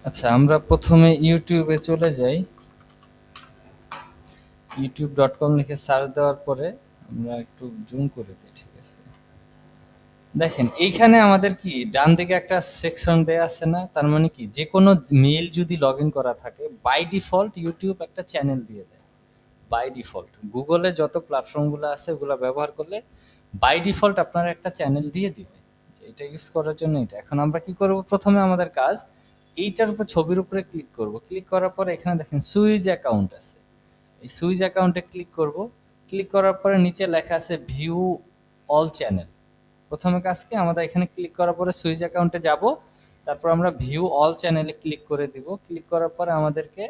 আচ্ছা, আমরা প্রথমে ইউটিউবে চলে যাই। youtube.com লিখে সার্চ দেওয়ার পরে আমরা একটু জুম করে দিই। ঠিক আছে, দেখেন এইখানে আমাদের কি ডান দিকে একটা সেকশন দেয়া আছে না? তার মানে কি, যে কোনো মেইল যদি লগ ইন করা থাকে বাই ডিফল্ট ইউটিউব একটা চ্যানেল দিয়ে দেয়। বাই ডিফল্ট গুগলে যত প্ল্যাটফর্মগুলো আছে ওগুলো ব্যবহার করলে বাই ডিফল্ট আপনার একটা চ্যানেল দিয়ে দিবে যে এটা ইউজ করার জন্য। এটা এখন আমরা কি করব, প্রথমে আমাদের কাজ এইটার উপর ছবির উপরে ক্লিক করব। ক্লিক করার পরে এখানে দেখেন সুইচ অ্যাকাউন্ট আছে, এই সুইচ অ্যাকাউন্টে ক্লিক করব। ক্লিক করার পরে নিচে লেখা আছে ভিউ অল চ্যানেল। প্রথমে কাজ কি, আমাদের এখানে ক্লিক করার পরে সুইচ অ্যাকাউন্টে যাব, তারপর আমরা ভিউ অল চ্যানেলে ক্লিক করে দিব। ক্লিক করার পরে আমাদেরকে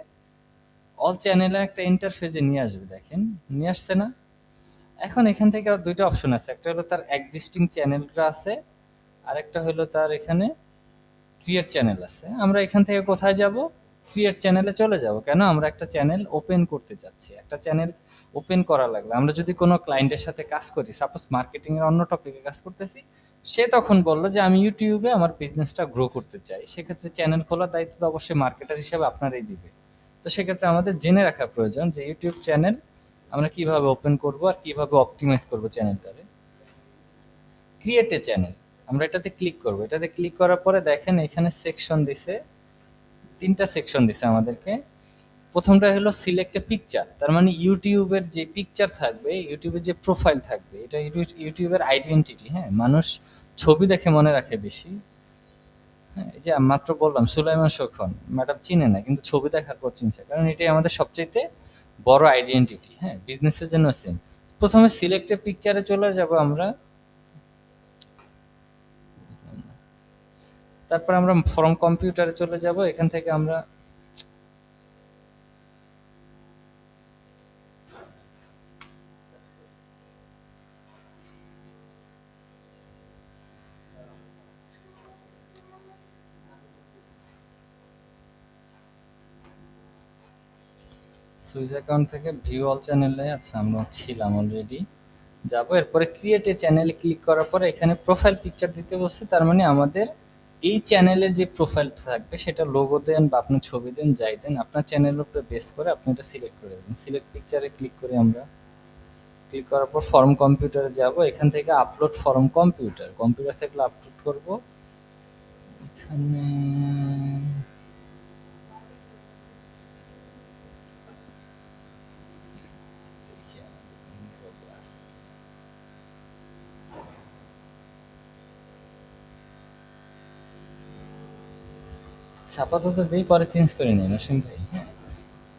অল চ্যানেলে একটা ইন্টারফেসে নিয়ে আসবে। দেখেন নিয়ে আসছে না? এখন এখান থেকে আর দুইটা অপশন আছে, একটা হলো তার এক্সিস্টিং চ্যানেলটা আছে, আর একটা হলো তার এখানে ক্রিয়েট চ্যানেল আছে। আমরা এখান থেকে কোথায় যাব? ক্রিয়েট চ্যানেলে চলে যাব। কেন? আমরা একটা চ্যানেল ওপেন করতে চাচ্ছি। একটা চ্যানেল ওপেন করা লাগবে, আমরা যদি কোনো ক্লায়েন্টের সাথে কাজ করি, সাপোজ মার্কেটিং এর অন্য টপিকে কাজ করতেছি, সে তখন বললো যে আমি ইউটিউবে আমার বিজনেসটা গ্রো করতে চাই, সেক্ষেত্রে চ্যানেল খোলার দায়িত্ব তো অবশ্যই মার্কেটার হিসেবে আপনারাই দিবে। তো সেক্ষেত্রে আমাদের জেনে রাখা প্রয়োজন যে ইউটিউব চ্যানেল আমরা কিভাবে ওপেন করব আর কিভাবে অপটিমাইজ করব চ্যানেলটারে। ক্রিয়েট এ চ্যানেল, আমরা এটাতে ক্লিক করব। এটাতে ক্লিক করার পরে দেখেন এখানে সেকশন দিছে, তিনটা সেকশন দিছে আমাদেরকে। প্রথমটা হলো সিলেক্ট এ পিকচার, তার মানে ইউটিউবের যে পিকচার থাকবে, ইউটিউবের যে প্রোফাইল থাকবে, এটা ইউটিউবের আইডেন্টিটি। হ্যাঁ, মানুষ ছবি দেখে মনে রাখে বেশি। হ্যাঁ, এই যে আমি মাত্র বললাম সুলাইমান শোকন ম্যাডাম চিনে না, কিন্তু ছবি দেখার পর চিনছে, কারণ এটাই আমাদের সবচাইতে বড় আইডেন্টিটি। হ্যাঁ, বিজনেসের জন্য সেম। প্রথমে সিলেক্টেড পিকচারে চলে যাব আমরা, তারপর আমরা ফ্রম কম্পিউটারে চলে যাব। এখান থেকে আমরা সুইচ অ্যাকাউন্ট থেকে ভিউ অল চ্যানেলে, আচ্ছা আমরা ছিলাম অলরেডি, যাবো। এরপরে ক্রিয়েট এ চ্যানেলে ক্লিক করার পরে এখানে প্রোফাইল পিকচার দিতে বসছে, তার মানে আমাদের এই চ্যানেলের যে প্রোফাইলটা থাকবে সেটা লোগো দেন বা আপনার ছবি দেন, যাই দেন, আপনার চ্যানেলের উপরে বেস করে আপনি এটা সিলেক্ট করে দেবেন। সিলেক্ট পিকচারে ক্লিক করি আমরা। ক্লিক করার পর ফর্ম কম্পিউটারে যাব, এখান থেকে আপলোড ফর্ম কম্পিউটার, কম্পিউটার থেকে আপলোড করব। এখানে দেখি আমাদের কোন ফটো আছে। আচ্ছা, আপাতত দিই, পরে চেঞ্জ করে নিন অসীম ভাই। হ্যাঁ,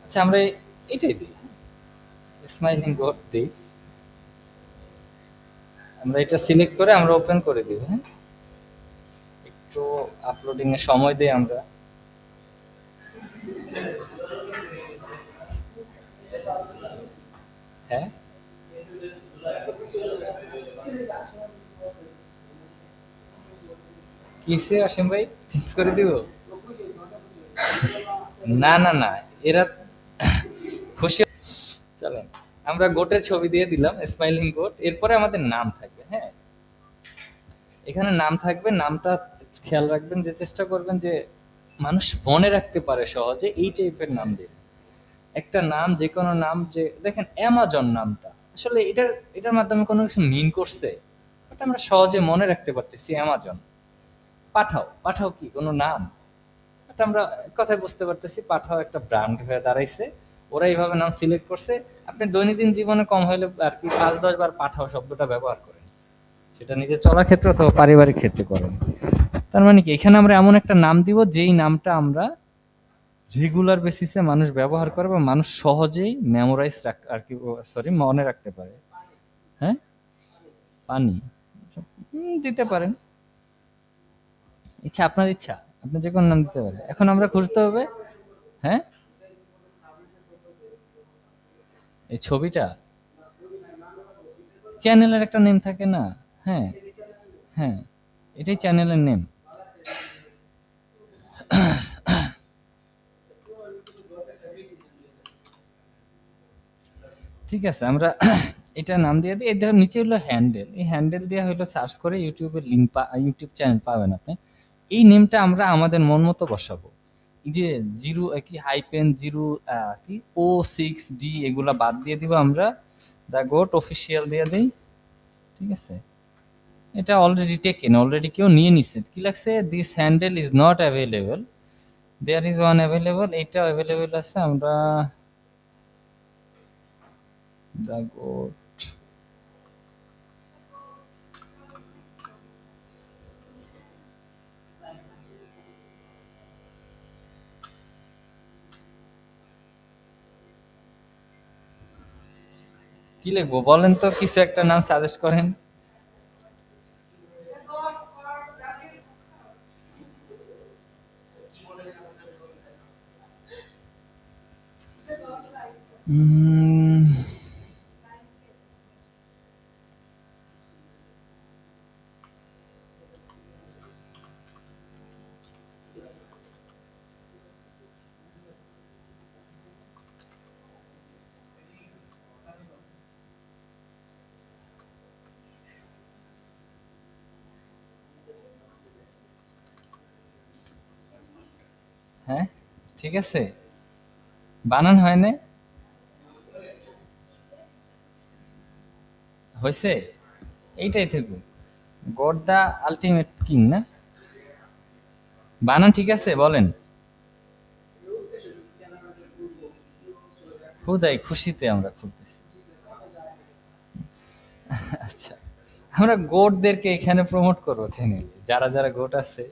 আচ্ছা আমরা এটাই দিই, স্মাইলিং গোট দিই। আমরা এটা সিলেক্ট করে আমরা ওপেন করে দিব। হ্যাঁ, একটু আপলোডিং এ সময় দেই আমরা। হ্যাঁ, কিসে অসীম ভাই, চেঞ্জ করে দিব? না না না, এরা খুশি। চলেন, আমরা গোটের ছবি দিয়ে দিলাম, স্মাইলিং গোট। এরপরে আমাদের নাম থাকবে। হ্যাঁ, এখানে নাম থাকবে, নামটা খেয়াল রাখবেন, যে চেষ্টা করবেন যে মানুষ মনে রাখতে পারে সহজে, এই টাইপের নাম দিয়ে। একটা নাম, যে কোনো নাম, যে দেখেন অ্যামাজন নামটা আসলে এটার মাধ্যমে কোনো কিছু মিন করছে, বাট আমরা সহজে মনে রাখতে পারতেছি অ্যামাজন। পাঠাও, পাঠাও কি কোনো নাম? বাট আমরা এক কথায় বুঝতে পারতেছি পাঠাও একটা ব্র্যান্ড হয়ে দাঁড়াইছে। ওরা এইভাবে নাম সিলেক্ট করছে। আপনি দৈনন্দিন জীবনে কম হলে আর কি 5-10 বার পাঠাও শব্দটা ব্যবহার করেন, সেটা নিজের চলার ক্ষেত্রে অথবা পারিবারিক ক্ষেত্রে করেন। তার মানে কি, এখানে আমরা এমন একটা নাম দিব যেই নামটা আমরা রেগুলার বেসিসে মানুষ ব্যবহার করে বা মানুষ সহজেই মেমোরাইজ আর কি, সরি, মনে রাখতে পারে। হ্যাঁ, পানি। আচ্ছা, দিতে পারেন, ইচ্ছা আপনার ইচ্ছা, আপনি যে কোনো নাম দিতে পারেন। এখন আমরা খুঁজতে হবে। হ্যাঁ, এই ছবিটা চ্যানেলের একটা নেম থাকে না? হ্যাঁ, হ্যাঁ, এটাই চ্যানেলের নেম। ঠিক আছে, আমরা এটা নাম দিয়ে দিই। এই দেখো নিচে হলো হ্যান্ডেল, এই হ্যান্ডেল দিয়ে হলো সার্চ করে ইউটিউবের লিঙ্ক ইউটিউব চ্যানেল পাবেন আপনি। এই নেমটা আমরা আমাদের মন মতো বসাবো। এই যে জিরো কি হাইপেন জিরো কি O6D এগুলা বাদ দিয়ে দিব আমরা, দা গোট অফিসিয়াল দিয়ে দিই। ঠিক আছে, এটা অলরেডি টেকেন, অলরেডি কেউ নিয়ে নিছে। কি লাগছে, this handle is not available, there is one available, এইটা অ্যাভেলেবল আছে। আমরা দা গোট কি লিখবো বলেন তো, কিছু একটা নাম সাজেস্ট করেন। উম, হ্যাঁ ঠিক আছে, বানান হয় না, হয়েছে, এইটাই থাকুক, গড দা আলটিমেট কিং না, বানান ঠিক আছে বলেন। হুদাই খুশিতে আমরা খুলতেছি। আচ্ছা, আমরা গোটদেরকে এখানে প্রমোট করবো চ্যানেলে, যারা যারা গোট আছে।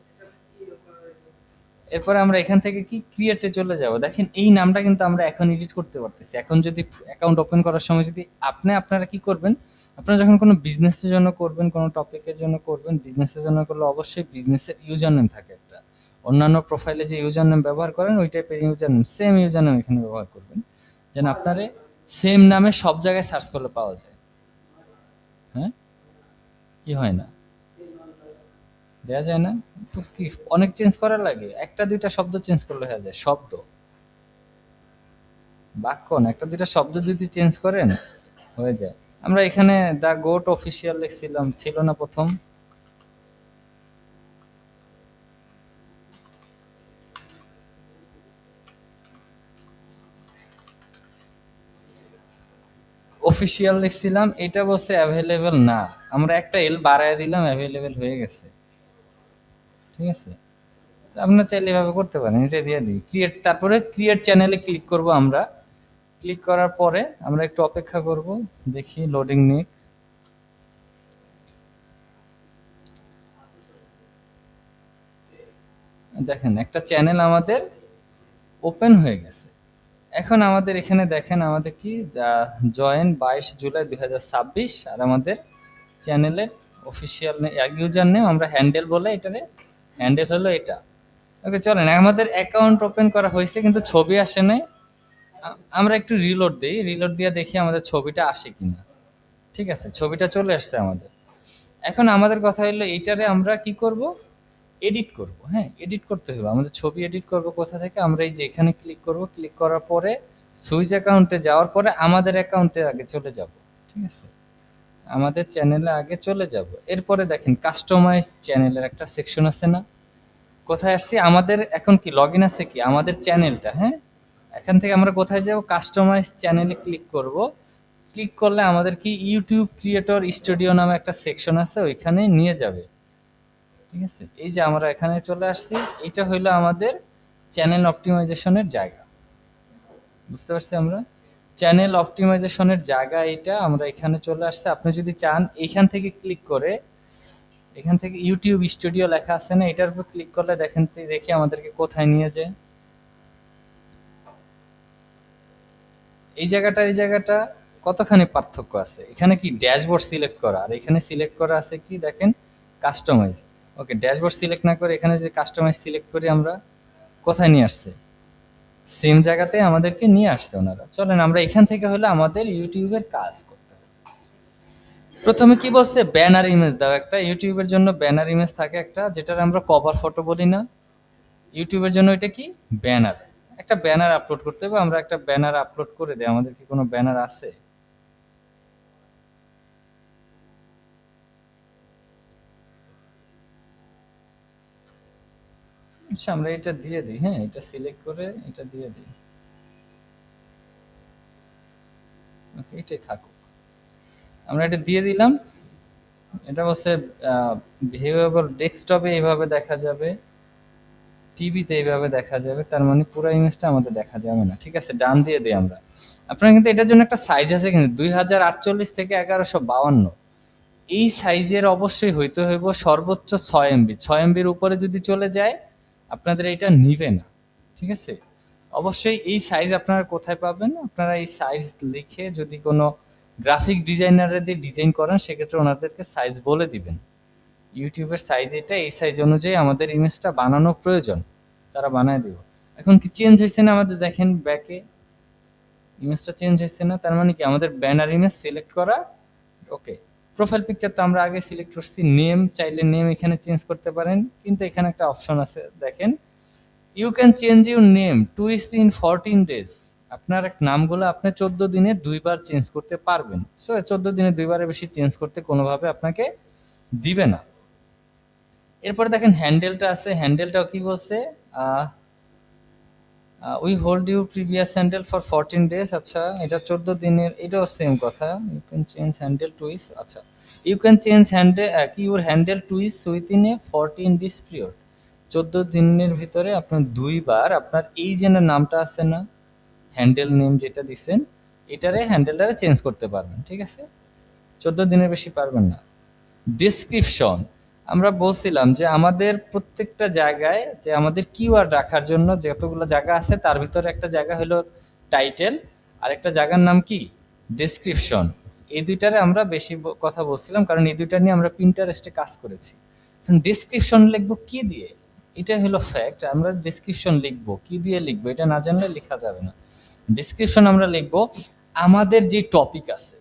এরপরে আমরা এখান থেকে কি ক্রিয়েটে চলে যাব। দেখেন এই নামটা কিন্তু আমরা এখন এডিট করতে পারতেছি। এখন যদি অ্যাকাউন্ট ওপেন করার সময় যদি আপনারা কি করবেন, আপনারা যখন কোনো বিজনেসের জন্য করবেন, কোনো টপিকের জন্য করবেন, বিজনেসের জন্য করলে অবশ্যই বিজনেসের ইউজার নেম থাকে একটা। অন্যান্য প্রোফাইলে যে ইউজার নেম ব্যবহার করেন ওই টাইপের user name, same user name এখানে ব্যবহার করবেন, যেন আপনারে সেম নামে সব জায়গায় সার্চ করলে পাওয়া যায়। হ্যাঁ, কি হয় না, দেয়া যায় না, একটু কি অনেক চেঞ্জ করার লাগে, একটা দুইটা শব্দ চেঞ্জ করলে হয়ে যায়, শব্দ বাক্য না, একটা দুইটা শব্দ যদি চেঞ্জ করেন হয়ে যায়। আমরা এখানে দা গোট অফিসিয়াল লিখছিলাম, ছিল না প্রথম, অফিসিয়াল লিখছিলাম, এটা বলছে অ্যাভেলেবেল না, আমরা একটা এল বাড়ায় দিলাম, অ্যাভেলেবেল হয়ে গেছে। ঠিক আছে, তো আপনারা চাইলে এভাবে করতে পারেন, এটা দিয়ে দিই ক্রিয়েট, তারপরে ক্রিয়েট চ্যানেলে ক্লিক করব আমরা। ক্লিক করার পরে আমরা একটু অপেক্ষা করব, দেখি লোডিং নিক। দেখেন একটা চ্যানেল আমাদের ওপেন হয়ে গেছে। এখন আমাদের এখানে দেখেন আমাদের কি জয়েন 22 জুলাই 2026, আর আমাদের চ্যানেলের অফিসিয়াল ইউজার নেম আমরা হ্যান্ডেল বলে, এটারে হ্যান্ডেল হলো এটা। ওকে চলেন, আমাদের অ্যাকাউন্ট ওপেন করা হয়েছে কিন্তু ছবি আসে নাই। আমরা একটু রিলোড দিই, রিলোড দিয়ে দেখি আমাদের ছবিটা আসে কিনা। ঠিক আছে, ছবিটা চলে আসছে আমাদের। এখন আমাদের কথা হলো এইটারে আমরা কি করব, এডিট করব। হ্যাঁ, এডিট করতে হবে আমাদের, ছবি এডিট করব কোথা থেকে, আমরা এই যে এখানে ক্লিক করব, ক্লিক করার পরে সুইচ অ্যাকাউন্টে যাওয়ার পরে আমাদের অ্যাকাউন্টে আগে চলে যাব। ঠিক আছে, আমাদের চ্যানেলে আগে চলে যাব। এরপরে দেখেন কাস্টমাইজ চ্যানেলের একটা সেকশন আছে না, কোথায় আসছি আমাদের এখন কি লগ ইন আছে কি আমাদের চ্যানেলটা। হ্যাঁ, এখান থেকে আমরা কোথায় যাব, কাস্টমাইজ চ্যানেলে ক্লিক করব। ক্লিক করলে আমাদের কি ইউটিউব ক্রিয়েটর স্টুডিও নামে একটা সেকশন আছে, ওইখানে নিয়ে যাবে। ঠিক আছে, এই যে আমরা এখানে চলে আসছি, এটা হইলো আমাদের চ্যানেল অপটিমাইজেশনের জায়গা। বুঝতে পারছি আমরা, চ্যানেল অপটিমাইজেশনের জায়গা এটা, আমরা এখানে চলে আসছে। আপনি যদি চান এইখান থেকে ক্লিক করে, এখান থেকে ইউটিউব স্টুডিও লেখা আছে না, এটার উপর ক্লিক করলে দেখেন, দেখি আমাদেরকে কোথায় নিয়ে যায়। এই জায়গাটা কতখানি পার্থক্য আছে, এখানে কি ড্যাশবোর্ড সিলেক্ট করা, আর এখানে সিলেক্ট করা আছে কি দেখেন কাস্টমাইজ। ওকে, ড্যাশবোর্ড সিলেক্ট না করে এখানে যে কাস্টমাইজ সিলেক্ট করি আমরা, কোথায় নিয়ে আসছে, সেম জায়গাতে আমাদেরকে নিয়ে আসছে ওনারা। চলেন আমরা এখান থেকে হলে আমাদের ইউটিউবের কাজ করতে হবে। প্রথমে কি বলছে, ব্যানার ইমেজ দাও একটা, ইউটিউবের জন্য ব্যানার ইমেজ থাকে একটা, যেটার আমরা কভার ফটো বলি না, ইউটিউবের জন্য এটা কি ব্যানার, একটা ব্যানার আপলোড করতে হবে। আমরা একটা ব্যানার আপলোড করে দিই, আমাদের কি কোনো ব্যানার আছে, আচ্ছা, আমরা এটা দিয়ে দিই। হ্যাঁ, এটা সিলেক্ট করে এটা দিয়ে দিই। ওকে, এটাই থাকুক। আমরা এটা দিয়ে দিলাম। এটা হচ্ছে ভিউয়েবল ডেস্কটপে এইভাবে দেখা যাবে, টিভিতে এইভাবে দেখা যাবে। তার মানে পুরো ইমেজটা আমাদের দেখা যাবে না। ঠিক আছে, ডান দিয়ে দিই আমরা। আপনার কিন্তু এটার জন্য একটা সাইজ আছে, কিন্তু 2048 থেকে 1152। এই সাইজের অবশ্যই হইতে হইব সর্বোচ্চ 6 MB। 6 MBর উপরে যদি চলে যায় আপনাদের এটা নিবে না। ঠিক আছে, অবশ্যই এই সাইজ আপনারা কোথায় পাবেন? আপনারা এই সাইজ লিখে যদি কোনো গ্রাফিক ডিজাইনারে দিয়ে ডিজাইন করেন, সেক্ষেত্রে ওনাদেরকে সাইজ বলে দিবেন, ইউটিউবের সাইজ এটা, এই সাইজ অনুযায়ী আমাদের ইমেজটা বানানো প্রয়োজন, তারা বানায় দিব। এখন কি চেঞ্জ হয়েছে না আমাদের? দেখেন ব্যাকে ইমেজটা চেঞ্জ হয়েছে না? তার মানে কি আমাদের ব্যানার ইমেজ সিলেক্ট করা ওকে। প্রোফাইল পিকচার তো আমরা আগে সিলেক্ট করছি। নেম চাইলে নেম এখানে চেঞ্জ করতে পারেন, কিন্তু এখানে একটা অপশন আছে দেখেন, you can change your name twice in 14 days। আপনার নামগুলো আপনি 14 দিনে 2বার চেঞ্জ করতে পারবেন। সো 14 দিনে 2বারের বেশি চেঞ্জ করতে কোনোভাবে আপনাকে দিবে না। এরপরে দেখেন হ্যান্ডেলটা আছে, হ্যান্ডেলটাও কি বলছে? We hold you previous handle for 14 days। আচ্ছা, এটা 14 দিনের, এটাও সেম কথা। You can change handle twice. আচ্ছা, you can change handle your handle twice within a 14 days period. 14 দিনের ভিতরে আপনার 2বার আপনার এই যে নামটা আছে না, হ্যান্ডেল নেম যেটা দিচ্ছেন, এটারে হ্যান্ডেলটারে চেঞ্জ করতে পারবেন। ঠিক আছে, 14 দিনের বেশি পারবেন না। ডেসক্রিপশন, আমরা বলছিলাম যে আমাদের প্রত্যেকটা জায়গায় যে আমাদের কিওয়ার্ড রাখার জন্য যতগুলো জায়গা আছে, তার ভিতরে একটা জায়গা হলো টাইটেল, আর একটা জায়গার নাম কি ডেসক্রিপশন। এই দুইটারে আমরা বেশি কথা বলছিলাম, কারণ এই দুইটা নিয়ে আমরা পিন্টারেস্টে কাজ করেছি। ডেসক্রিপশন লিখবো কি দিয়ে? এটা হলো ফ্যাক্ট। আমরা ডেসক্রিপশন লিখবো কি দিয়ে? লিখবো এটা না জানলে লেখা যাবে না। ডেসক্রিপশন আমরা লিখবো আমাদের যে টপিক আছে,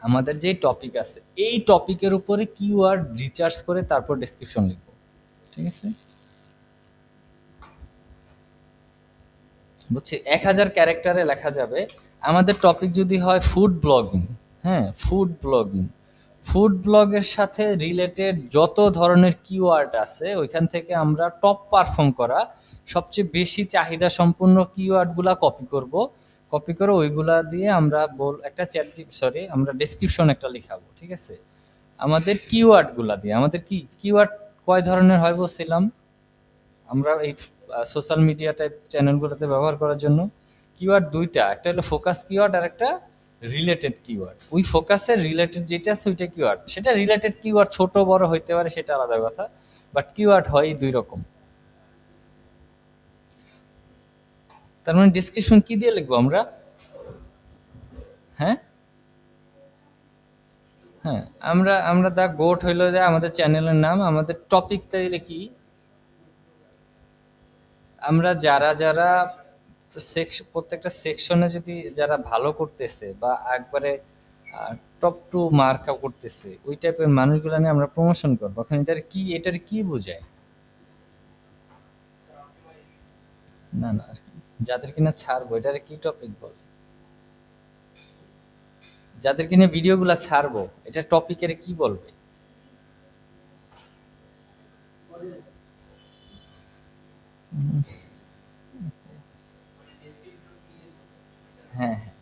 আমাদের যে টপিক আছে এই টপিকের উপরে কিওয়ার্ড রিসার্চ করে তারপর ডেসক্রিপশন লিখবো। ঠিক আছে, বুঝছি। 1000 ক্যারেক্টারে লেখা যাবে। আমাদের টপিক যদি হয় ফুড ব্লগিং, হ্যাঁ ফুড ব্লগিং, ফুড ব্লগের সাথে রিলেটেড যত ধরনের কিওয়ার্ড আছে ওইখান থেকে আমরা টপ পারফর্ম করা সবচেয়ে বেশি চাহিদা সম্পন্ন কিওয়ার্ডগুলা কপি করব। কপি করে ওইগুলা দিয়ে আমরা একটা আমরা ডেসক্রিপশন একটা লিখাবো। ঠিক আছে, আমাদের কিওয়ার্ডগুলা দিয়ে। আমাদের কি কিওয়ার্ড কয় ধরনের হয় বলছিলাম আমরা এই সোশ্যাল মিডিয়া টাইপ চ্যানেলগুলোতে ব্যবহার করার জন্য? কিওয়ার্ড দুইটা, একটা হলো ফোকাস কিওয়ার্ড আর একটা রিলেটেড কিওয়ার্ড। ওই ফোকাসের রিলেটেড যেটা আছে ওইটা কিওয়ার্ড। সেটা রিলেটেড কিওয়ার্ড ছোট বড় হইতে পারে, সেটা আলাদা কথা, বাট কিওয়ার্ড হয় দুই রকম। তার মানে ডিসক্রিপশন কি দিয়ে লিখবো আমরা? হ্যাঁ হ্যাঁ, আমরা আমরা দা গোট হইলো যে আমাদের চ্যানেলের নাম। আমাদের টপিক তাইলে কি? আমরা যারা যারা প্রত্যেকটা সেকশনে যদি যারা ভালো করতেছে বা একবারে টপ টু মার্ক করতেছে, ওই টাইপের মানুষগুলো নিয়ে আমরা প্রমোশন করবো। এখন এটার কি বোঝায়? না না, আর কি যাদের কিনা ছাড়বো এটার কি টপিক বলে? যাদের কিনা ভিডিওগুলা ছাড়বো এটা টপিকের কি বলবে? হ্যাঁ হ্যাঁ,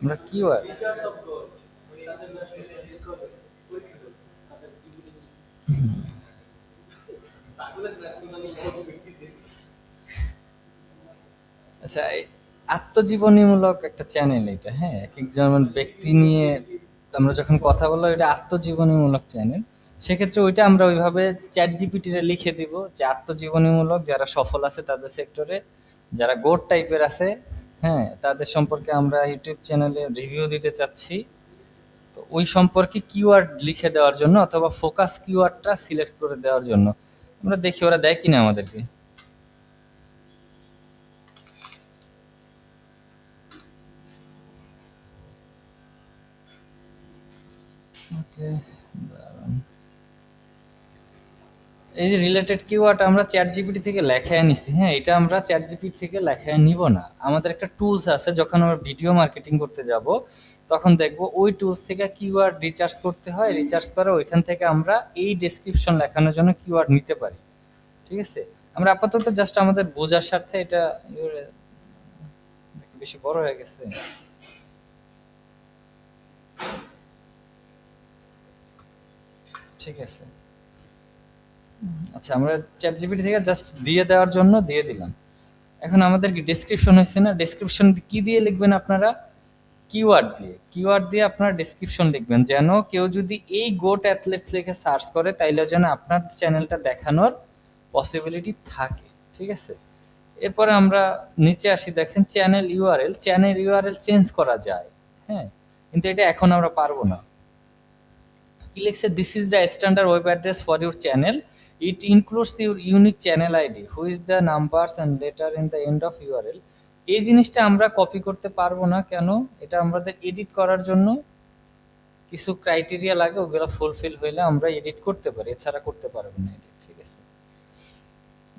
আমরা কি আচ্ছা, আত্মজীবনীমূলক একটা চ্যানেল এটা। হ্যাঁ, এক একজন ব্যক্তি নিয়ে আমরা যখন কথা বললাম, এটা আত্মজীবনীমূলক চ্যানেল। সেক্ষেত্রে ওইটা আমরা ওইভাবে চ্যাট জিপিটিতে লিখে দিব যে আত্মজীবনীমূলক, যারা সফল আছে তাদের সেক্টরে, যারা গোট টাইপের আছে, হ্যাঁ তাদের সম্পর্কে আমরা ইউটিউব চ্যানেলে রিভিউ দিতে চাচ্ছি। তো ওই সম্পর্কে কিওয়ার্ড লিখে দেওয়ার জন্য অথবা ফোকাস কিওয়ার্ডটা সিলেক্ট করে দেওয়ার জন্য আমরা দেখি ওরা দেয় কিনা আমাদেরকে। ওকে, দাঁড়ান। এই যে রিলেটেড কিওয়ার্ড আমরা চ্যাট জিপিটি থেকে লেখায় নিছি, হ্যাঁ এটা আমরা চ্যাট জিপিটি থেকে লেখায় নিব না। আমাদের একটা টুলস আছে, যখন আমরা ভিডিও মার্কেটিং করতে যাব তখন দেখবো ওই টুলস থেকে কিওয়ার্ড রিচার্জ করতে হয়, রিচার্জ করে ওইখান থেকে আমরা এই ডেসক্রিপশন লেখানোর জন্য কিওয়ার্ড নিতে পারি। ঠিক আছে, আমরা আপাতত জাস্ট আমাদের বোঝার স্বার্থে এটা বেশি বড় হয়ে গেছে। ঠিক আছে, আচ্ছা আমরা চ্যাট জিপিটি থেকে জাস্ট দিয়ে দেওয়ার জন্য দিয়ে দিলাম। এখন আমাদের কি ডেসক্রিপশন হয়েছে না? ডেসক্রিপশন কি দিয়ে লিখবেন আপনারা? কিওয়ার্ড দিয়ে। কিওয়ার্ড দিয়ে আপনারা ডেসক্রিপশন লিখবেন, যেন কেউ যদি এই গোট অ্যাথলেটস লিখে সার্চ করে তাইলে যেন আপনার চ্যানেলটা দেখানোর পসিবিলিটি থাকে। ঠিক আছে, এরপরে আমরা নিচে আসি, দেখেন channel URL. Channel URL change করা যায়, হ্যাঁ, কিন্তু এটা এখন আমরা পারবো না। কি লিখছে? This is the standard web address for your channel, it includes your unique channel ID who is the numbers and letter in the end of URL. এই জিনিসটা আমরা কপি করতে পারবো না, কেন? এটা আমাদের এডিট করার জন্য কিছু ক্রাইটেরিয়া লাগে, ওগুলো ফুলফিল হইলে আমরা এডিট করতে পারি, এছাড়া করতে পারবো না এডিট। ঠিক আছে,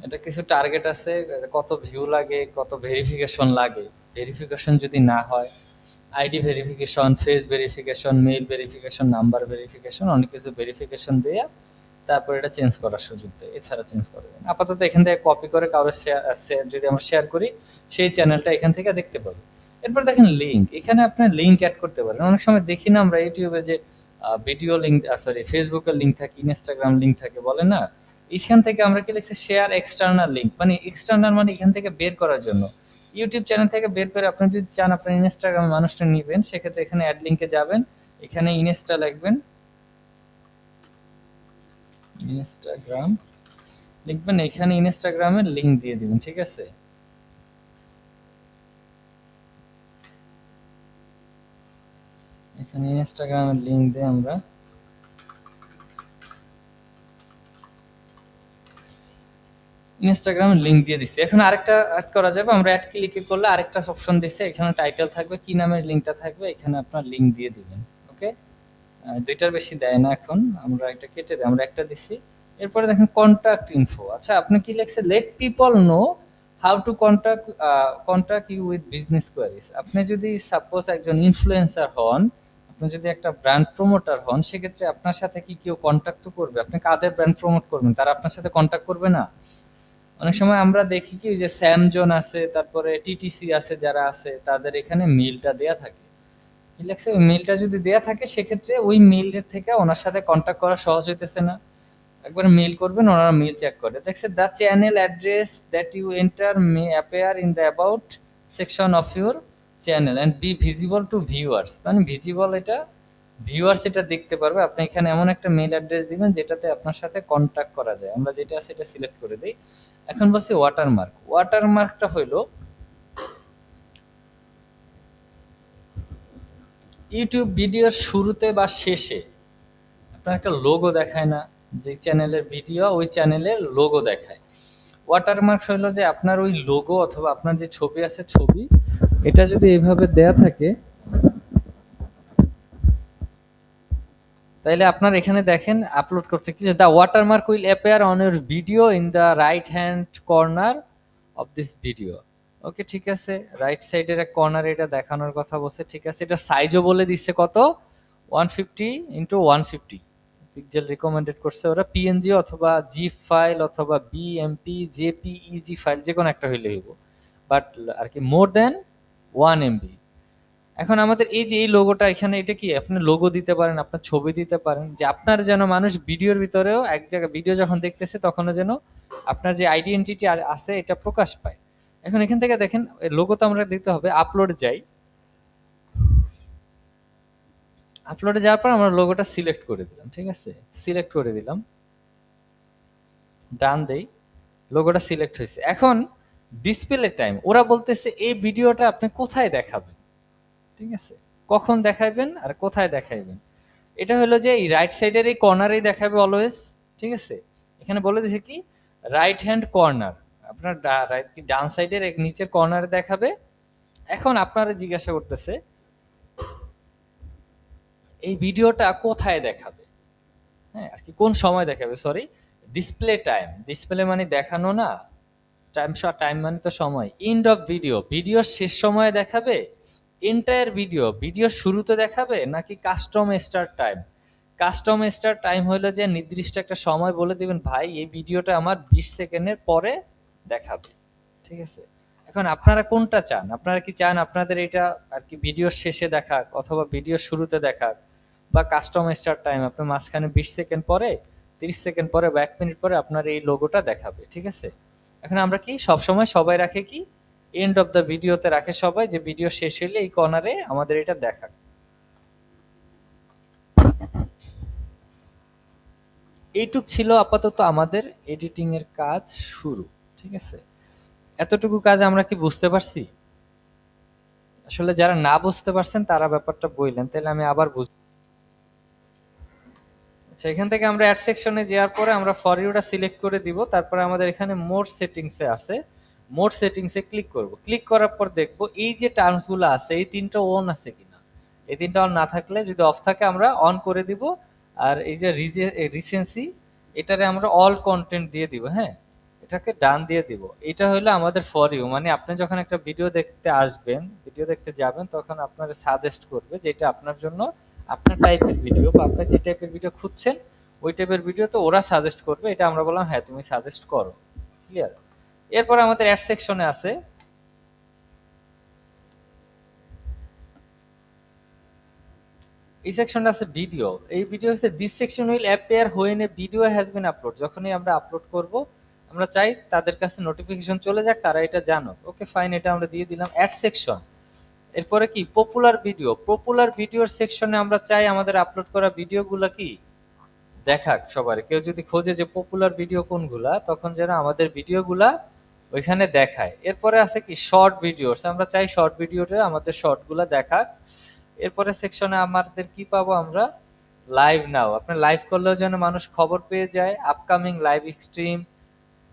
এটা কিছু টার্গেট আছে, কত ভিউ লাগে, কত ভেরিফিকেশন লাগে। ভেরিফিকেশন যদি না হয়, ID verification, face verification, mail verification, number verification, অনেক কিছু ভেরিফিকেশন দিয়ে তারপর এটা চেঞ্জ করার সুযোগ দেয়, এছাড়া চেঞ্জ করবে না। আপাতত এখান থেকে কপি করে কারো শেয়ার যদি আমরা শেয়ার করি, সেই চ্যানেলটা এখান থেকে দেখতে পাবো। এরপর দেখেন লিঙ্ক, এখানে আপনার লিঙ্ক অ্যাড করতে পারেন। অনেক সময় দেখি না আমরা ইউটিউবে যে ভিডিও লিঙ্ক, সরি ফেসবুকের লিঙ্ক থাকে, ইনস্টাগ্রাম লিঙ্ক থাকে, বলে না, এখান থেকে আমরা কি লিখছি? শেয়ার এক্সটার্নাল লিঙ্ক, মানে এক্সটার্নাল মানে এখান থেকে বের করার জন্য। ইউটিউব চ্যানেল থেকে বের করে আপনি যদি চান আপনার ইনস্টাগ্রামে মানুষটা নিবেন, সেক্ষেত্রে এখানে অ্যাড লিঙ্কে যাবেন, এখানে ইনস্টা লিখবেন, ইনস্টাগ্রাম লিখবেন, এখানে ইনস্টাগ্রামের লিঙ্ক দিয়ে দিবেন। ঠিক আছে, এখানে ইনস্টাগ্রামের লিঙ্ক দিয়ে আমরা ইনস্টাগ্রামের লিঙ্ক দিয়ে দিচ্ছি। এখন আরেকটা অ্যাড করা যাবে, আমরা অ্যাড ক্লিক করলে আরেকটা অপশন দিচ্ছে, এখানে টাইটেল থাকবে, কি নামের লিঙ্কটা থাকবে, এখানে আপনার লিঙ্ক দিয়ে দিবেন। ওকে, দুইটার বেশি দেয় না, এখন আমরা একটা কেটে দিই, আমরা একটা দিচ্ছি। এরপরে দেখেন কন্ট্যাক্ট ইনফো। আচ্ছা আপনি কি লিখছে? Let people know how to contact you with business queries. আপনি যদি সাপোজ একজন ইনফ্লুয়েন্সার হন, আপনি যদি একটা ব্র্যান্ড প্রমোটার হন, সেক্ষেত্রে আপনার সাথে কি কেউ কন্ট্যাক্ট করবে? আপনি কাদের ব্র্যান্ড প্রমোট করবেন, তারা আপনার সাথে কন্ট্যাক্ট করবে না? অনেক সময় আমরা দেখি কি, যে স্যামজন আছে, তারপরে টিটিসি আছে, যারা আছে তাদের এখানে মেইলটা দেয়া থাকে। কি লাগছে? ওই মেইলটা যদি দেয়া থাকে, সেক্ষেত্রে ওই মেইলের থেকে ওনার সাথে কন্ট্যাক্ট করা সহজ হইতেছে না? একবার মেইল করবেন, ওনারা মেইল চেক করে দেখছে, the channel address that you enter may appear in the about section of your channel and be visible to viewers. মানে ভিজিবল, এটা ভিউয়ার্স এটা দেখতে পারবে। আপনি এখানে এমন একটা মেইল অ্যাড্রেস দিবেন যেটাতে আপনার সাথে কন্ট্যাক্ট করা যায়। আমরা যেটা আছে এটা সিলেক্ট করে দিই। এখন বলছি ওয়াটারমার্ক। ওয়াটারমার্কটা হইলো ইউটিউব ভিডিওর শুরুতে বা শেষে আপনার একটা লোগো দেখায় না? যে চ্যানেলের ভিডিও, ওই চ্যানেলের লোগো দেখায়। ওয়াটারমার্ক হইলো যে আপনার ওই লোগো অথবা আপনার যে ছবি আছে, ছবি, এটা যদি এইভাবে দেয়া থাকে, তাইলে আপনার এখানে দেখেন আপলোড করতে কি, the watermark will appear on your video in the right hand corner of this video. Okay, ঠিক আছে, রাইট সাইডের এক কর্নারে এটা দেখানোর কথা বলছে। ঠিক আছে, এটা সাইজও বলে দিচ্ছে কত, 150x150 পিক্সেল রিকমেন্ডেড করছে ওরা। পিএনজি অথবা জিপ ফাইল অথবা বিএমপি, জেপিইজি ফাইল, যে কোনো একটা হইলে হইব, বাট আর কি মোর দেন 1 MB। এখন আমাদের এই যে এই লোগোটা এখানে, এটা কি আপনি লোগো দিতে পারেন, আপনার ছবি দিতে পারেন, যে আপনার যেন মানুষ ভিডিওর ভিতরেও এক জায়গায় ভিডিও যখন দেখতেছে তখনও যেন আপনার যে আইডেন্টিটি আছে এটা প্রকাশ পায়। এখন এখান থেকে দেখেন লোগো তো আমরা দিতে হবে। আপলোডে যাই, আপলোডে যাওয়ার পর আমরা লোগোটা সিলেক্ট করে দিলাম। ঠিক আছে, সিলেক্ট করে দিলাম, ডান দেই, লোগোটা সিলেক্ট হয়েছে। এখন ডিসপ্লে টাইম, ওরা বলতেছে এই ভিডিওটা আপনি কোথায় দেখাবেন। ঠিক আছে, কখন দেখাইবেন আর কোথায় দেখাইবেন, এটা হলো যে এই রাইট সাইডের এই কর্নারেই দেখাবে অলওয়েজ। ঠিক আছে, এখানে বলে দিছে কি রাইট হ্যান্ড কর্নার, আপনার ডান সাইডের এক নিচের কর্নারে দেখাবে। এখন আপনারা জিজ্ঞাসা করতেছে এই ভিডিওটা কোথায় দেখাবে, হ্যাঁ আর কি কোন সময় দেখাবে, সরি, ডিসপ্লে টাইম, ডিসপ্লে মানে দেখানো না, টাইম টাইম মানে তো সময়। এন্ড অফ ভিডিও, ভিডিওর শেষ সময়ে দেখাবে, এন্টায়ার ভিডিও, ভিডিওর শুরুতে দেখাবে, নাকি custom start time. Custom start time হলো যে নির্দিষ্ট একটা সময় বলে দিবেন, ভাই এই ভিডিওটা আমার 20 সেকেন্ডের পরে দেখাবে, ঠিক আছে। এখন আপনারা কোনটা চান? আপনারা কি চান আপনাদের এটা আর কি ভিডিওর শেষে দেখাক, অথবা ভিডিওর শুরুতে দেখাক, বা কাস্টম স্টার্ট টাইম আপনার মাঝখানে 20 সেকেন্ড পরে, 30 সেকেন্ড পরে বা 1 মিনিট পরে আপনার এই লোগোটা দেখাবে, ঠিক আছে। এখন আমরা কি সবসময় সবাই রাখে কি এন্ড অফ দ্য ভিডিওতে রাখে সবাই, যে ভিডিও শেষ হইলে এই কর্নারে আমাদের এটা দেখাক। এইটুক ছিল আপাতত আমাদের এডিটিং এর কাজ শুরু, ঠিক আছে। এতটুকু কাজ আমরা কি বুঝতে পারছি? আসলে যারা না বুঝতে পারছেন তারা ব্যাপারটা বললেন, তাহলে আমি আবার বুঝ। আচ্ছা, এখান থেকে আমরা অ্যাড সেকশনে যাওয়ার পরে আমরা ফর ইউটা সিলেক্ট করে দিব, তারপরে আমাদের এখানে মোর সেটিংসে আছে, মোর সেটিংসে ক্লিক করব। ক্লিক করার পর দেখব এই যে টার্মসগুলো আছে এই তিনটা অন আছে কিনা। এই তিনটা অন না থাকলে, যদি অফ থাকে আমরা অন করে দিব। আর এই যে রিসেন্সি, এটারে আমরা অল কন্টেন্ট দিয়ে দিব, হ্যাঁ, এটাকে ডান দিয়ে দিব। এটা হলো আমাদের ফর ইউ, মানে আপনি যখন একটা ভিডিও দেখতে আসবেন, ভিডিও দেখতে যাবেন, তখন আপনারা সাজেস্ট করবে যে এটা আপনার জন্য, আপনার টাইপের ভিডিও বা আপনি যে টাইপের ভিডিও খুঁজছেন ওই টাইপের ভিডিও তো ওরা সাজেস্ট করবে। এটা আমরা বললাম হ্যাঁ তুমি সাজেস্ট করো, ক্লিয়ার। এরপর আমাদের অ্যাড সেকশনে আছে, এই সেকশনটা আছে ভিডিও। এই ভিডিও হচ্ছে this section will appear when a video has been upload, যখনই আমরা আপলোড করব আমরা চাই তাদের কাছে নোটিফিকেশন চলে যাক, তারা এটা জানো। ওকে ফাইন, এটা আমরা দিয়ে দিলাম অ্যাড সেকশন। এরপরে কি পপুলার ভিডিও, পপুলার ভিডিওর সেকশনে আমরা চাই আমাদের আপলোড করা ভিডিওগুলো কি দেখাক সবার। কেউ যদি খোঁজে যে পপুলার ভিডিও কোনগুলা, তখন যেন আমাদের ভিডিওগুলা ওইখানে দেখায়। এরপরে আছে কি শর্ট ভিডিওস, আমরা চাই শর্ট ভিডিওতে আমাদের শর্টগুলা দেখাক। এরপরে সেকশনে আমাদের কি পাবো আমরা, লাইভ নাও, আপনি লাইভ করলেও যেন মানুষ খবর পেয়ে যায়, upcoming live stream,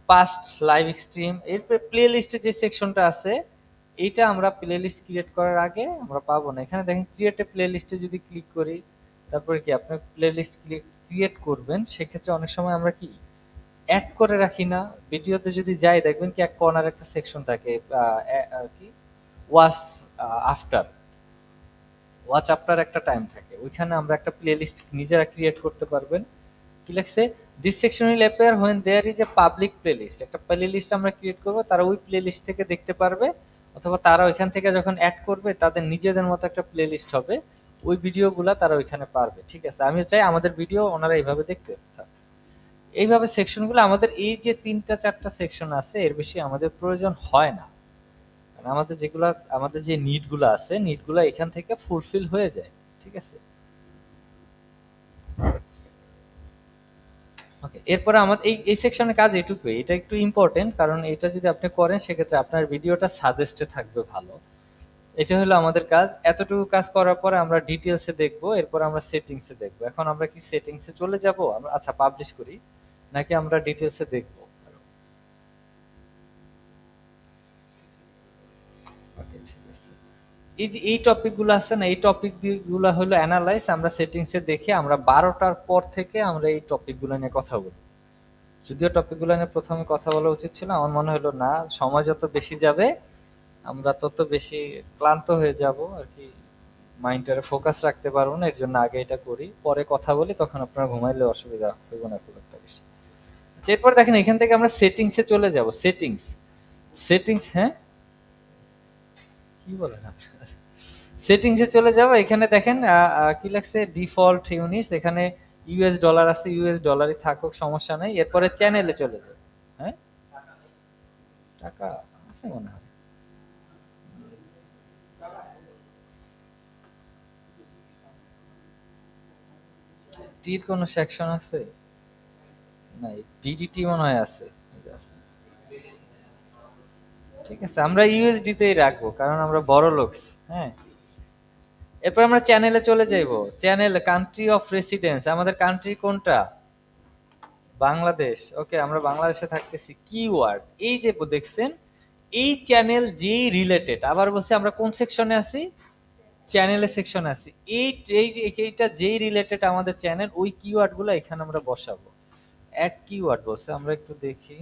past live stream. এরপরে প্লে লিস্টে যে সেকশনটা আছে, এইটা আমরা প্লে লিস্ট ক্রিয়েট করার আগে আমরা পাবো না। এখানে দেখেন ক্রিয়েট এ প্লে লিস্টে যদি ক্লিক করি, তারপরে কি আপনি প্লে লিস্ট ক্রিয়েট করবেন, সেক্ষেত্রে অনেক সময় আমরা কি অ্যাড করে রাখি না। ভিডিওতে যদি যাই দেখবেন কি এক কর্নার একটা সেকশন থাকে কি ওয়াচ আফটার, ওয়াচ আফটার একটা টাইম থাকে, ওইখানে আমরা একটা প্লে লিস্ট নিজেরা ক্রিয়েট করতে পারবেন। কি লাগছে, this section will appear when there is a public playlist, একটা প্লে লিস্ট আমরা ক্রিয়েট করব, তারা ওই প্লে লিস্ট থেকে দেখতে পারবে, অথবা তারা ওইখান থেকে যখন অ্যাড করবে তাদের নিজেদের মতো একটা প্লে লিস্ট হবে, ওই ভিডিওগুলা তারা ওইখানে পারবে, ঠিক আছে। আমি চাই আমাদের ভিডিও ওনারা এইভাবে দেখতে থাকে। এইভাবে সেকশনগুলো আমাদের এই যে 3টা 4টা সেকশন আছে, এর বেশি আমাদের প্রয়োজন হয় না। কারণ আমাদের যেগুলা, আমাদের যে নিডগুলো আছে, নিডগুলো এখান থেকে ফুলফিল হয়ে যায়, ঠিক আছে। ওকে, এরপরে আমাদের এই এই সেকশনের কাজ এটুকুই। এটা একটু ইম্পর্টেন্ট, কারণ এটা যদি আপনি করেন সেক্ষেত্রে আপনার ভিডিওটা সাজেস্টে থাকবে ভালো। এটা হলো আমাদের কাজ। এতটুকু কাজ করার পরে আমরা ডিটেলসে দেখবো, এরপর আমরা সেটিংসে দেখবো। এখন আমরা কি সেটিংসে চলে যাব আমরা, আচ্ছা পাবলিশ করি, নাকি আমরা ডিটেলসে দেখবো? ওকে, ঠিক আছে। এই যে এই টপিকগুলো আছে না, এই টপিক গুলো হলো অ্যানালাইজ। আমরা সেটিংসে দেখে আমরা 12টার পর থেকে আমরা এই টপিকগুলো নিয়ে কথা বলবো। যদিও টপিকগুলো নিয়ে প্রথমে কথা বলা উচিত ছিল, আমার মনে হলো না, সময় যত বেশি যাবে আমরা তত বেশি ক্লান্ত হয়ে যাব আর কি, মাইন্ডটারে ফোকাস রাখতে পারবো না, এর জন্য আগে এটা করি, পরে কথা বলি, তখন আপনারা ঘুমাইলে অসুবিধা হইব না খুব একটা বেশি। আচ্ছা, এরপর দেখেন এখান থেকে আমরা সেটিংসে চলে যাব। সেটিংস, সেটিংস, হ্যাঁ কি বলেন আপনারা, সেটিংসে চলে যাব। এখানে দেখেন কি লাগছে, ডিফল্ট ইউনিটস, এখানে ইউএস ডলার আছে, ইউএস ডলারই থাকুক, সমস্যা নাই। এরপরে চ্যানেলে চলে যাব। হ্যাঁ, টাকা আছে মনে হয়, টির কোনো সেকশন আছে? নাই, বিডিটি মনে হয় আছে। এই যে আছে। ঠিক আছে, আমরা ইউএসডি তেই রাখবো, কারণ আমরা বড় লোক। হ্যাঁ, এরপর আমরা চ্যানেলে চলে যাইবো। চ্যানেল, কান্ট্রি অফ রেসিডেন্স, আমাদের কান্ট্রি কোনটা? বাংলাদেশ। ওকে, আমরা বাংলাদেশে থাকতেছি। কিওয়ার্ড, এই যে দেখছেন এই চ্যানেল যেই রিলেটেড, আবার বলছি আমরা কোন সেকশনে আছি, চ্যানেলের সেকশনে আছি। এই এইটা যেই রিলেটেড আমাদের চ্যানেল, ওই কিওয়ার্ড গুলো এখানে আমরা বসাবো। অ্যাড কিওয়ার্ড বলছে, আমরা একটু দেখি।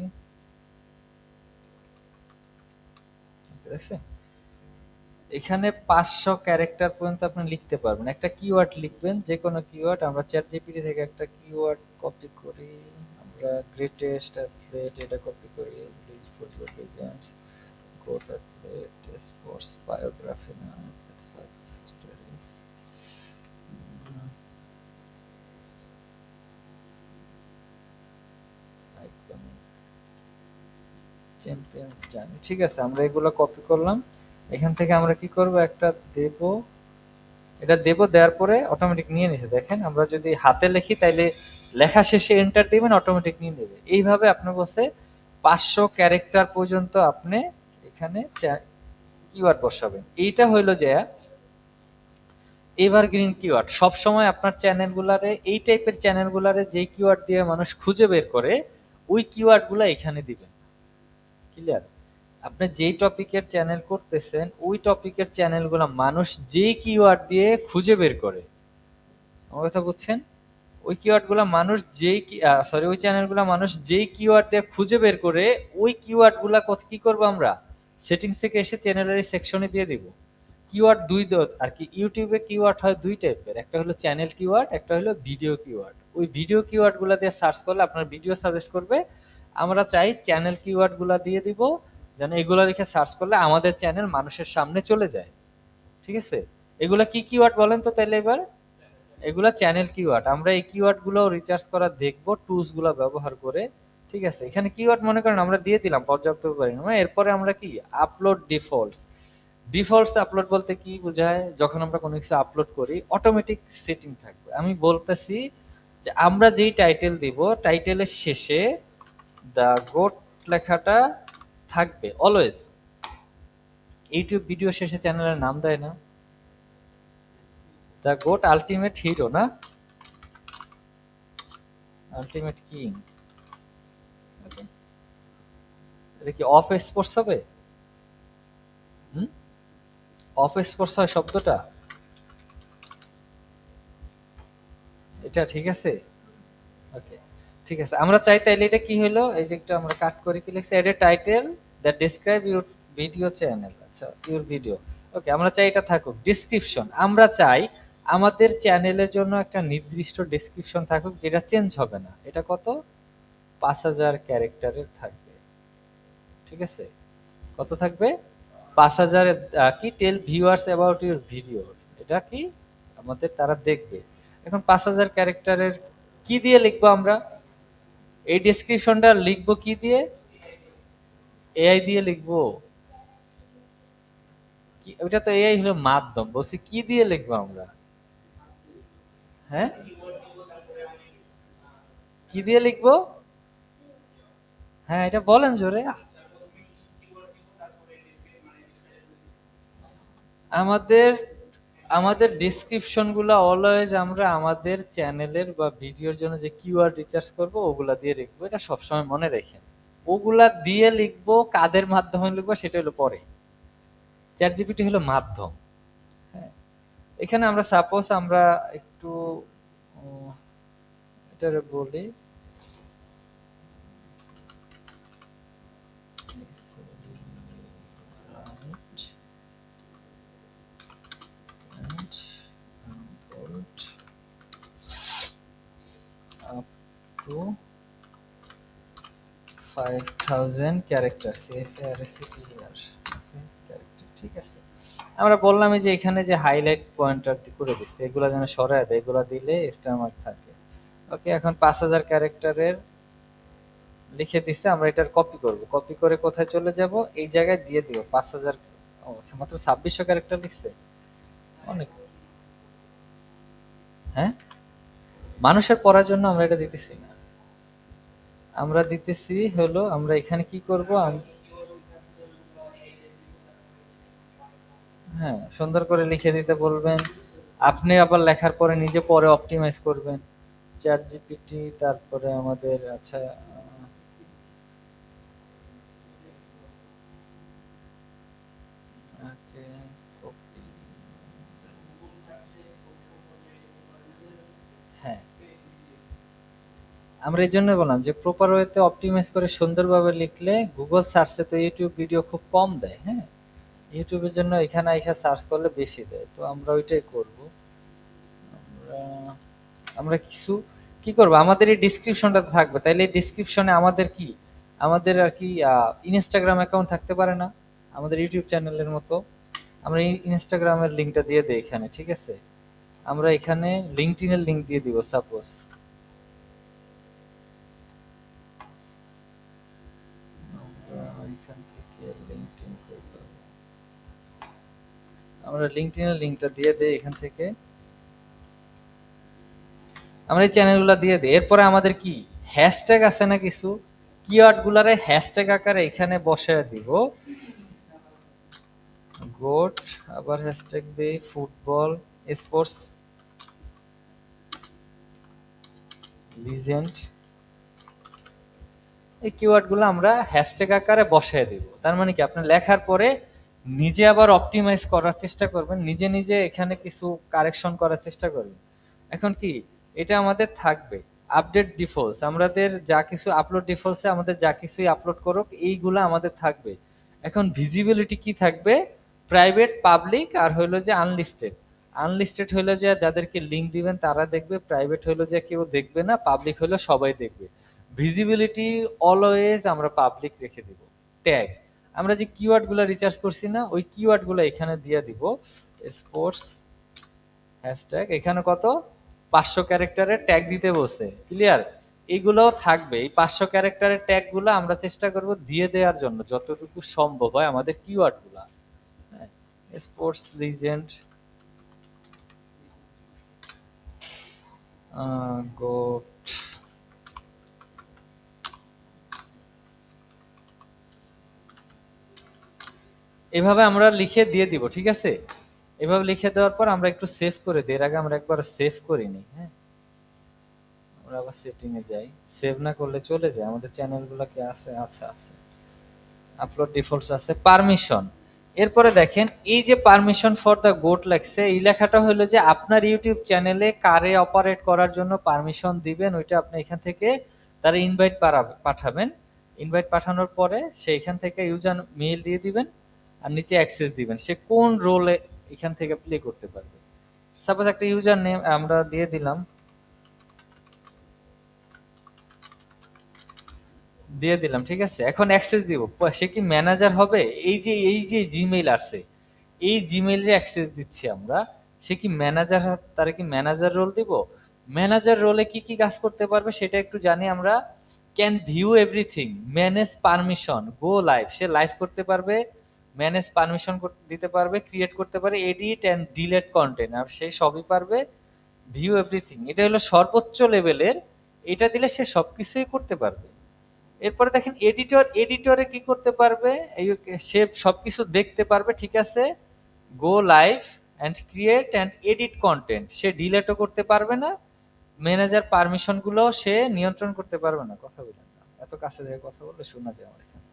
দেখছেন এখানে 500 ক্যারেক্টার পর্যন্ত আপনি লিখতে পারবেন। একটা কিওয়ার্ড লিখবেন, যে কোনো কিওয়ার্ড। আমরা চ্যাট জিপিটি থেকে একটা কিওয়ার্ড কপি করি, আমরা গ্রেটেস্ট অ্যাথলেট এটা কপি করি, please football legends, goat athlete, sports biography না, স্টোরিজ, চ্যাম্পিয়ন্স জানি। ঠিক আছে, আমরা এগুলো কপি করলাম। এখান থেকে আমরা কি করব, একটা দেব, এটা দেব, দেওয়ার পরে অটোমেটিক নিয়ে নিছে। দেখেন আমরা যদি হাতে লিখি তাইলে লেখা শেষে এন্টার দিবেন, অটোমেটিক নিয়ে নেবে। এইভাবে আপনার বসে 500 ক্যারেক্টার পর্যন্ত আপনি এখানে কিওয়ার্ড বসাবেন। এইটা হইলো যে এভারগ্রিন কিওয়ার্ড। সব সময় আপনার চ্যানেলগুলারে, এই টাইপের চ্যানেলগুলারে যে কিওয়ার্ড দিয়ে মানুষ খুঁজে বের করে, ওই কিওয়ার্ডগুলো এখানে দিবেন। ক্লিয়ার? আপনি যেই টপিকের চ্যানেল করতেছেন, ওই টপিকের চ্যানেলগুলো মানুষ যেই কিওয়ার্ড দিয়ে খুঁজে বের করে, আমার কথা বুঝছেন? ওই কিওয়ার্ডগুলো মানুষ যেই সরি, ওই চ্যানেলগুলো মানুষ যেই কিওয়ার্ড দিয়ে খুঁজে বের করে, ওই কিওয়ার্ডগুলা কি করব আমরা, সেটিংস থেকে এসে চ্যানেলের সেকশনে দিয়ে দিব। কিওয়ার্ড দুই আর কি, ইউটিউবে কিওয়ার্ড হয় দুই টাইপের, একটা হলো চ্যানেল কিওয়ার্ড, একটা হলো ভিডিও কিওয়ার্ড। ওই ভিডিও কিওয়ার্ডগুলো দিয়ে সার্চ করলে আপনার ভিডিও সাজেস্ট করবে। আমরা চাই চ্যানেল কিওয়ার্ডগুলো দিয়ে দিব, যেন এগুলো লিখে সার্চ করলে আমাদের চ্যানেল মানুষের সামনে চলে যায়। ঠিক আছে? এগুলা কি কিওয়ার্ড বলেন তো তাইলে এবার? এগুলা চ্যানেল কিওয়ার্ড। আমরা এই কিওয়ার্ড গুলো রিসার্চ করা দেখবো টুলস গুলো ব্যবহার করে। ঠিক আছে, এখানে কিওয়ার্ড মনে করেন আমরা দিয়ে দিলাম পর্যাপ্ত পরিমাণে। এরপরে আমরা কি আপলোড ডিফল্টস। ডিফল্টস আপলোড বলতে কি বোঝায়, যখন আমরা কোনো কিছু আপলোড করি অটোমেটিক সেটিং থাকবে। আমি বলতেছি যে আমরা যেই টাইটেল দিব, টাইটেলের শেষে দা গোট লেখাটা থাকবে অলওয়েজ। ইউটিউব ভিডিও শেষে চ্যানেলের নাম দেয় না, দা গোট আলটিমেট হিরো না, আলটিমেট কিং। এটা কি অফ স্পোর্টস হবে? হুম, অফ স্পোর্টস হয় শব্দটা, এটা ঠিক আছে। ওকে, ঠিক আছে। আমরা চাই তাইলে এটা কি হলো, এই যে একটু আমরা কাট করে কি লিখছি, add a title that describe your video channel. আচ্ছা, ইউর ভিডিও। ওকে, আমরা চাই এটা থাকুক। ডেসক্রিপশন, আমরা চাই আমাদের চ্যানেলের জন্য একটা নির্দিষ্ট ডেসক্রিপশন থাকুক, যেটা চেঞ্জ হবে না। এটা কত? 5000 ক্যারেক্টারের থাকবে। ঠিক আছে, কত থাকবে? 5000। কি টেল ভিউয়ার্স অ্যাবাউট ইউর ভিডিও, এটা কি আমাদের তারা দেখবে। এখন 5000 ক্যারেক্টারের কি দিয়ে লিখবো আমরা? এই ডেসক্রিপশনটা লিখবো কি দিয়ে? এআই দিয়ে লিখবো? কি ওটা তো এআই হলো মাধ্যম, বলছি কি দিয়ে লিখবো আমরা? হ্যাঁ, কি দিয়ে লিখবো? হ্যাঁ, এটা বলেন জোরে। আমাদের আমাদের ডিসক্রিপশন গুলা অলওয়েজ আমরা আমাদের চ্যানেলের বা ভিডিওর জন্য যে কিওয়ার্ড রিসার্চ করব ওগুলা দিয়ে লিখবো, এটা সবসময় মনে রাখেন। ওগুলা দিয়ে লিখবো, কাদের মাধ্যমে লিখবো সেটা হলো পরে। চ্যাট জিপিটি হলো মাধ্যম। হ্যাঁ, এখানে আমরা সাপোজ আমরা একটু এটারে বলি up to 5000 ক্যারেক্টার, ঠিক আছে। আমরা বললাম যে এখানে যে হাইলাইট পয়েন্টার করে দিচ্ছে, এগুলো যেন সরায় দেয়, এগুলো দিলে স্টার মার্ক থাকে। ওকে, এখন 5000 ক্যারেক্টারের লিখে দিচ্ছে, আমরা এটার কপি করব। কপি করে কোথায় চলে যাব, এই জায়গায় দিয়ে দিব 5000। ও আচ্ছা, মাত্র 2600 ক্যারেক্টার লিখছে, অনেক। হ্যাঁ, মানুষের পড়ার জন্য আমরা এটা দিতেছি না, আমরা দিতেছি হলো, আমরা এখানে কি করব, হ্যাঁ, সুন্দর করে লিখে দিতে বলবেন। আপনি আবার লেখার পরে নিজে পরে অপটিমাইজ করবেন। চ্যাট জিপিটি, তারপরে আমাদের আচ্ছা okay, copy, হ্যাঁ, আমরা এই জন্য বললাম যে প্রপার ওয়েতে অপটিমাইজ করে সুন্দরভাবে লিখলে গুগল সার্চে তো ইউটিউব ভিডিও খুব কম দেয়, হ্যাঁ। ইউটিউবের জন্য এখানে এসে সার্চ করলে বেশি দেয়, তো আমরা ওইটাই করব। আমরা আমরা কিছু কি করব, আমাদের এই ডিসক্রিপশনটা থাকবে, তাইলে এই ডিসক্রিপশনে আমাদের কি, আমাদের আর কি ইনস্টাগ্রাম অ্যাকাউন্ট থাকতে পারে না আমাদের ইউটিউব চ্যানেলের মতো। আমরা এই ইনস্টাগ্রামের লিঙ্কটা দিয়ে দিই এখানে, ঠিক আছে। আমরা এখানে লিঙ্কডইনের লিঙ্ক দিয়ে দিব সাপোজ। এখান থেকে লিঙ্কডইন করব, আমরা লিঙ্কডইনের লিঙ্কটা দিয়ে দেই এখান থেকে। আমরা এই চ্যানেলগুলো দিয়ে দিই। এরপরে আমাদের কি হ্যাশট্যাগ আছে না কিছু, কিওয়ার্ড গুলারে হ্যাশট্যাগ আকারে এখানে বসায় দিব। গোট, আবার হ্যাশট্যাগ দিই ফুটবল, স্পোর্টস, লিজেন্ড। এই কিওয়ার্ড গুলো আমরা হ্যাশট্যাগ আকারে বসায় দিব। তার মানে কি আপনি লেখার পরে নিজে আবার অপটিমাইজ করার চেষ্টা করবেন, নিজে নিজে এখানে কিছু কারেকশন করার চেষ্টা করবেন। এখন কি এটা আমাদের থাকবে আপডেট ডিফল্টস, আমাদের যা কিছু আপলোড ডিফল্টসে আমাদের যা কিছুই আপলোড করুক এইগুলা আমাদের থাকবে। এখন ভিজিবিলিটি কি থাকবে, প্রাইভেট, পাবলিক, আর হইলো যে আনলিস্টেড। আনলিস্টেড হইলো যে যাদেরকে লিঙ্ক দিবেন তারা দেখবে, প্রাইভেট হইলো যে কেউ দেখবে না, পাবলিক হইলো সবাই দেখবে। ভিজিবিলিটি অলওয়েজ আমরা পাবলিক রেখে দিব। ট্যাগ, আমরা যে কিওয়ার্ড গুলো রিচার্জ করছি না ওই কিওয়ার্ড গুলো এখানে দিয়ে দিব। স্পোর্টস হ্যাশট্যাগ, এখানে কত 500 ক্যারেক্টারের ট্যাগ দিতে বলছে, ক্লিয়ার। এইগুলোও থাকবে, এই 500 ক্যারেক্টারের ট্যাগ গুলো আমরা চেষ্টা করব দিয়ে দেওয়ার জন্য যতটুকু সম্ভব হয় আমাদের কিওয়ার্ড গুলা। স্পোর্টস লিজেন্ড, গোট, এভাবে আমরা লিখে দিয়ে দিব, ঠিক আছে। এভাবে লিখে দেওয়ার পর আমরা একটু সেভ করে দিই, এর আগে আমরা একবার সেভ করিনি, হ্যাঁ। আমরা আবার সেটিং এ যাই, সেভ না করলে চলে যায় আমাদের চ্যানেলগুলো কি আছে, আচ্ছা আছে, আপলোড ডিফল্টস আছে, পারমিশন। এরপরে দেখেন এই যে পারমিশন ফর দ্য গোট লেখছে, এই লেখাটা হলো যে আপনার ইউটিউব চ্যানেলে কারে অপারেট করার জন্য পারমিশন দিবেন, ওইটা আপনি এখান থেকে তারা ইনভাইট পাঠাবেন। ইনভাইট পাঠানোর পরে সে এখান থেকে ইউজার মেইল দিয়ে দিবেন আর নিচে অ্যাক্সেস দিবেন, সে কোন রোলে এখান থেকে প্লে করতে পারবে। সাপোজ একটা ইউজার নেম আমরা দিয়ে দিলাম, ঠিক আছে। এখন অ্যাক্সেস দিব, সে কি ম্যানেজার হবে, এই যে জিমেইল আছে এই জিমেইলের অ্যাক্সেস দিচ্ছি আমরা, সে কি ম্যানেজার, তারা কি ম্যানেজার রোল দিব। ম্যানেজার রোলে কি কি কাজ করতে পারবে সেটা একটু জানি আমরা। Can view everything, manage permission, go live, say live করতে পারবে, ম্যানেজ পারমিশন দিতে পারবে, ক্রিয়েট করতে পারে, এডিট অ্যান্ড ডিলেট কন্টেন্ট, আর সে সবই পারবে। ভিউ এভরিথিং এটা হলো সর্বোচ্চ লেভেলের, এটা দিলে সে সবকিছুই করতে পারবে। এরপরে দেখেন এডিটর, এডিটরে কি করতে পারবে, এই সে সবকিছু দেখতে পারবে, ঠিক আছে। Go live and create and edit content, সে ডিলেটও করতে পারবে না, ম্যানেজার পারমিশন গুলো সে নিয়ন্ত্রণ করতে পারবে না। কথা বলেন না, এত কাছে থেকে কথা বললে শোনা যায় আমার এখানে।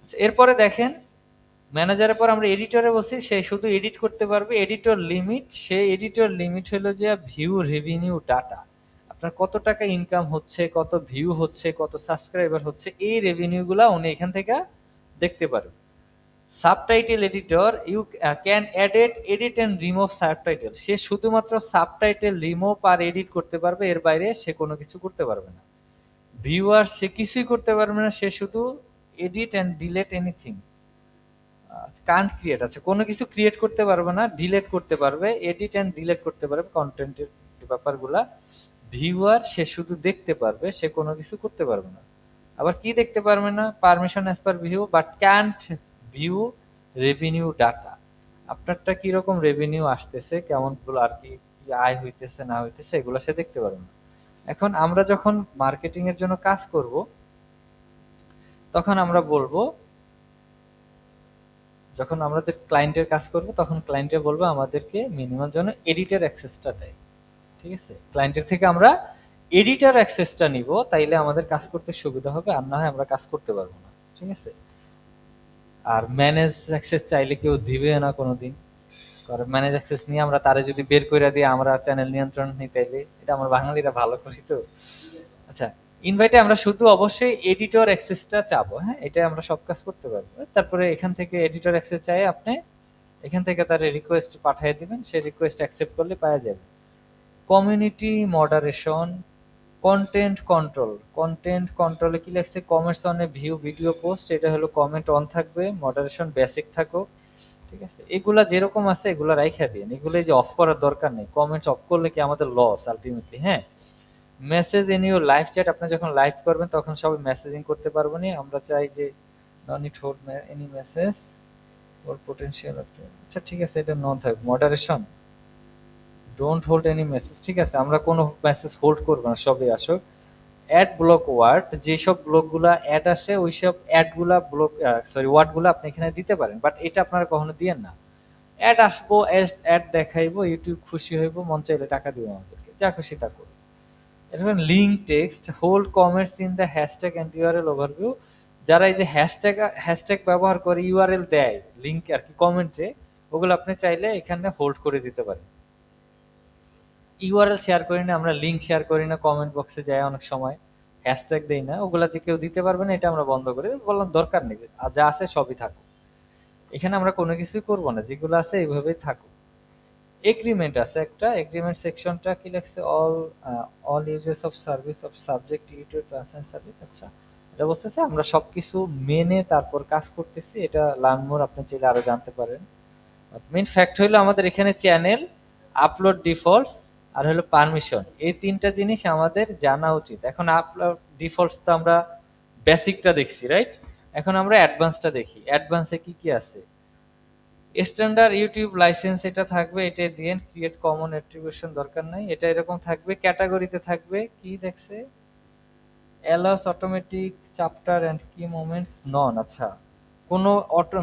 আচ্ছা, এরপরে দেখেন ম্যানেজারের পর আমরা এডিটরে বসি, সে শুধু এডিট করতে পারবে। এডিটর লিমিট, সে এডিটর লিমিট হলো যে ভিউ রেভিনিউ ডাটা, আপনার কত টাকা ইনকাম হচ্ছে, কত ভিউ হচ্ছে, কত সাবস্ক্রাইবার হচ্ছে, এই রেভিনিউ গুলা উনি এখান থেকে দেখতে পারবে। Subtitle editor, you can edit and remove subtitle, সে শুধুমাত্র সাবটাইটেল রিমুভ আর এডিট করতে পারবে, এর বাইরে সে কোনো কিছু করতে পারবে না। ভিউয়ার, সে কিছুই করতে পারবে না, সে শুধু edit and delete anything, can't create, আছে কোনো কিছু ক্রিয়েট করতে পারবে না, ডিলেট করতে পারবে, এডিট অ্যান্ড ডিলেট করতে পারবে কন্টেন্টের ব্যাপারগুলা। ভিউয়ার, সে শুধু দেখতে পারবে, সে কোনো কিছু করতে পারবে না। আবার কি দেখতে পারবে না, permission as per view but can't view revenue data, আপনারটা কিরকম রেভিনিউ আসতেছে, কেমন আর কি আয় হইতেছে না হইতেছে এগুলো সে দেখতে পারবে না। এখন আমরা যখন মার্কেটিং এর জন্য কাজ করব তখন আমরা বলবো, যখন আমাদের ক্লায়েন্টের কাজ করব তখন ক্লায়েন্টে বলবো আমাদেরকে মিনিমাম যেন এডিটর অ্যাক্সেসটা দেয়, ঠিক আছে। ক্লায়েন্টের থেকে আমরা এডিটর অ্যাক্সেসটা নিব, তাইলে আমাদের কাজ করতে সুবিধা হবে, আর না হয় আমরা কাজ করতে পারবো না, ঠিক আছে। আর ম্যানেজ অ্যাক্সেস চাইলে কেউ দিবে না কোনোদিন, করে ম্যানেজ অ্যাক্সেস নিয়ে আমরা তারে যদি বের করে দিই আমরা চ্যানেল নিয়ন্ত্রণ নিতে এলে এটা আমরা বাঙালিরা ভালো করি তো। আচ্ছা, ইনভাইটে আমরা শুধু অবশ্যই এডিটর অ্যাক্সেসটা চাবো, হ্যাঁ এটা আমরা সব কাজ করতে পারবো। তারপরে এখান থেকে এডিটর অ্যাক্সেস চাই আপনি এখান থেকে তার রিকোয়েস্ট পাঠিয়ে দিবেন, সে রিকোয়েস্ট অ্যাকসেপ্ট করলে পাওয়া যাবে। Community moderation, content control. Content কন্ট্রোলে কি লাগছে, কমেন্টস অনে ভিউ ভিডিও পোস্ট, এটা হলো কমেন্ট অন থাকবে, মডারেশন বেসিক থাকুক, ঠিক আছে। এগুলা যেরকম আছে এগুলা রাইখা দিন, এগুলো যে অফ করার দরকার নেই, কমেন্টস অফ করলে কি আমাদের লস আলটিমেটলি, হ্যাঁ। Message in your live chat, আপনি যখন লাইভ করবেন তখন সবাই মেসেজিং করতে পারবো না, আমরা চাই যে not need hold any message or potential. আচ্ছা ঠিক আছে, এটা নন থাক। Moderation don't hold any message, ঠিক আছে, আমরা কোনো মেসেজ হোল্ড করবো না, সবই আসুক। অ্যাড ব্লক ওয়ার্ড, যেসব ব্লকগুলা অ্যাড আসে ওইসব অ্যাডগুলা ব্লক, সরি ওয়ার্ডগুলো আপনি এখানে দিতে পারেন, বাট এটা আপনারা কখনো দিয়েন না। অ্যাড আসবো, অ্যাড দেখাইবো, ইউটিউব খুশি হইব, মন চাইলে টাকা দিব আমাদেরকে, যা খুশি তা করবো। এটা link text, hold comments in the hashtag and URL overview. যারা এই যে হ্যাশট্যাগ ব্যবহার করে ইউআরএল দেয় লিঙ্ক আর কি কমেন্টে, ওগুলো আপনি চাইলে এখানে হোল্ড করে দিতে পারেন। ইউআরএল শেয়ার করি না আমরা, লিঙ্ক শেয়ার করি না, কমেন্ট বক্সে যায় অনেক সময় হ্যাশট্যাগ দেই না, ওগুলা যে কেউ দিতে পারবে না, এটা আমরা বন্ধ করে বললাম দরকার নেই, আর যা আছে সবই থাকুক। এখানে আমরা কোনো কিছুই করবো না, যেগুলো আছে এইভাবেই থাকুক। এগ্রিমেন্ট আছে একটা, এগ্রিমেন্ট সেকশনটা কি লাগছে, all uses of service of subject YouTube translate service. আচ্ছা, এটা বলতেছে আমরা সবকিছু মেনে তারপর কাজ করতেছি, এটা লার্ন মোর আপনি চাইলে আরো জানতে পারেন। মেইন ফ্যাক্ট হইলো আমাদের এখানে চ্যানেল, আপলোড ডিফল্টস আর হলো পারমিশন, এই তিনটা জিনিস আমাদের জানা উচিত। এখন আপলোড ডিফল্টস তো আমরা বেসিকটা দেখছি, রাইট? এখন আমরা অ্যাডভান্সটা দেখি, অ্যাডভান্সে কি কি আছে। স্ট্যান্ডার্ড ইউটিউব লাইসেন্স এটা থাকবে, এটা দিয়ে ক্রিয়েট কমন অ্যাট্রিবিউশন দরকার নাই, এটা এরকম থাকবে। ক্যাটাগরিতে থাকবে কি দেখছে, অ্যালাউস অটোমেটিক চ্যাপ্টার এন্ড কি মোমেন্টস নন। আচ্ছা, কোনো অটো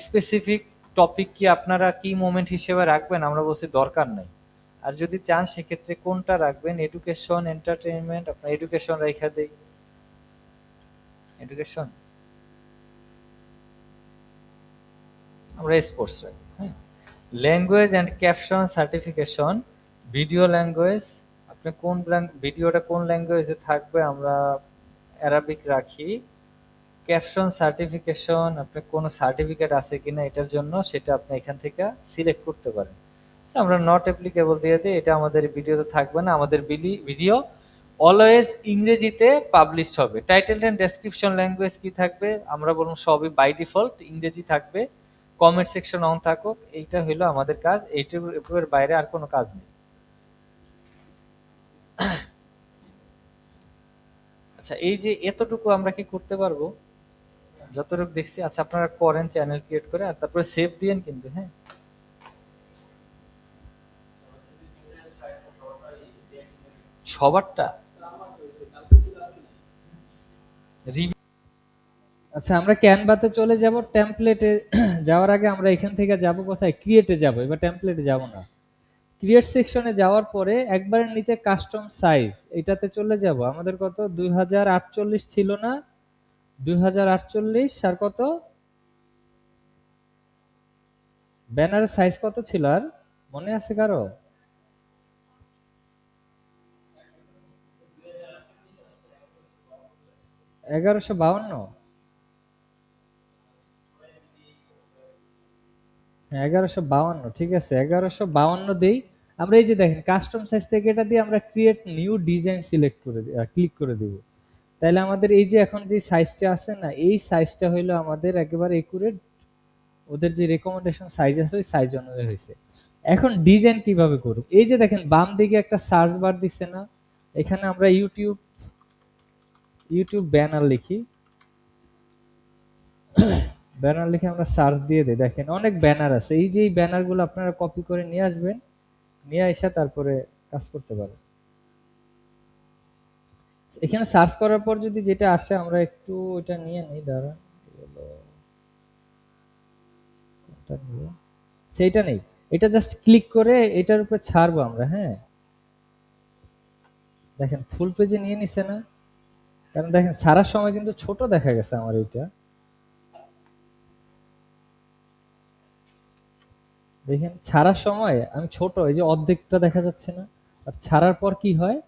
স্পেসিফিক টপিক কি আপনারা কি মোমেন্ট হিসেবে রাখবেন, আমরা বলছি দরকার নাই। আর যদি চান সেক্ষেত্রে কোনটা রাখবেন, এডুকেশন এন্টারটেইনমেন্ট, আপনার এডুকেশন রেখা দেই, এডুকেশন আমরা স্পোর্টস রাখবো, হ্যাঁ। Language and caption certification, video language, আপনি কোন ভিডিওটা কোন ল্যাঙ্গুয়েজে থাকবে, আমরা অ্যারাবিক রাখি। ক্যাপশন সার্টিফিকেশন, আপনার কোনো সার্টিফিকেট আছে কিনা এটার জন্য, সেটা আপনি এখান থেকে সিলেক্ট করতে পারেন। আমরা নট অ্যাপ্লিকেবল দিয়ে দিই, এটা আমাদের ভিডিওতে থাকবে না, আমাদের ভিডিও অলওয়েজ ইংরেজিতে পাবলিশড হবে। টাইটেল এন্ড ডেসক্রিপশন ল্যাঙ্গুয়েজ কি থাকবে, আমরা বলবো সবই বাই ডিফল্ট ইংরেজি থাকবে। কমেন্ট সেকশন অন থাকুক, এইটা হলো আমাদের কাজ, এইটুকুর বাইরে আর কোনো কাজ নেই। আচ্ছা, এই যে এতটুকু আমরা কি করতে পারবো, যতটুকু দেখছি। আচ্ছা, আপনারা করেন চ্যানেল ক্রিয়েট করে, আর তারপরে সেভ দিয়েন কিন্তু, হ্যাঁ। সবারটা আচ্ছা, আমরা ক্যানভাতে চলে যাব, টেমপ্লেটে যাওয়ার আগে আমরা এখান থেকে যাব কোথায়, ক্রিয়েটে যাব, এবার টেমপ্লেটে যাব না। ক্রিয়েট সেকশনে যাওয়ার পরে একবারের নিচে কাস্টম সাইজ, এটাতে চলে যাব। আমাদের কত 2048 ছিল না, 2048 আর কত ব্যানারের সাইজ কত ছিল আর মনে আছে কারো? 1152। 1152, ঠিক আছে, 1152 দেই আমরা। এই যে দেখেন কাস্টম সাইজ থেকে এটা দিয়ে আমরা ক্রিয়েট নিউ ডিজাইন সিলেক্ট করে ক্লিক করে দিব। তাহলে আমাদের এই যে এখন যে সাইজটা আছে না, এই সাইজটা হইলো আমাদের একেবারে একুরেট, ওদের যে রেকমেন্ডেশন সাইজ আছে ওই সাইজ অনুযায়ী হয়েছে। এখন ডিজাইন কিভাবে করব, এই যে দেখেন বাম দিকে একটা সার্চ বার দিচ্ছে না, এখানে আমরা ইউটিউব ব্যানার লিখি, ব্যানার লিখে আমরা সার্চ দিয়ে দিই, দেখেন অনেক ব্যানার আছে। এই যে এই ব্যানারগুলো আপনারা কপি করে নিয়ে আসবেন, নিয়ে এসে তারপরে কাজ করতে পারেন। এখানে সার্চ করার পর যদি যেটা আসে আমরা একটু এটা নিয়ে নিই, দাঁড়ান, সেইটা নেই, এটা জাস্ট ক্লিক করে এটার উপরে ছাড়বো আমরা, হ্যাঁ। দেখেন ফুল পেজে নিয়ে নিছে না, কারণ দেখেন সারার সময় কিন্তু ছোট দেখা গেছে আমার এটা, দেখেন ছাড়ার সময় আমি ছোট, এই যে অর্ধেকটা দেখা যাচ্ছে না, আর ছাড়ার পর কি হয়,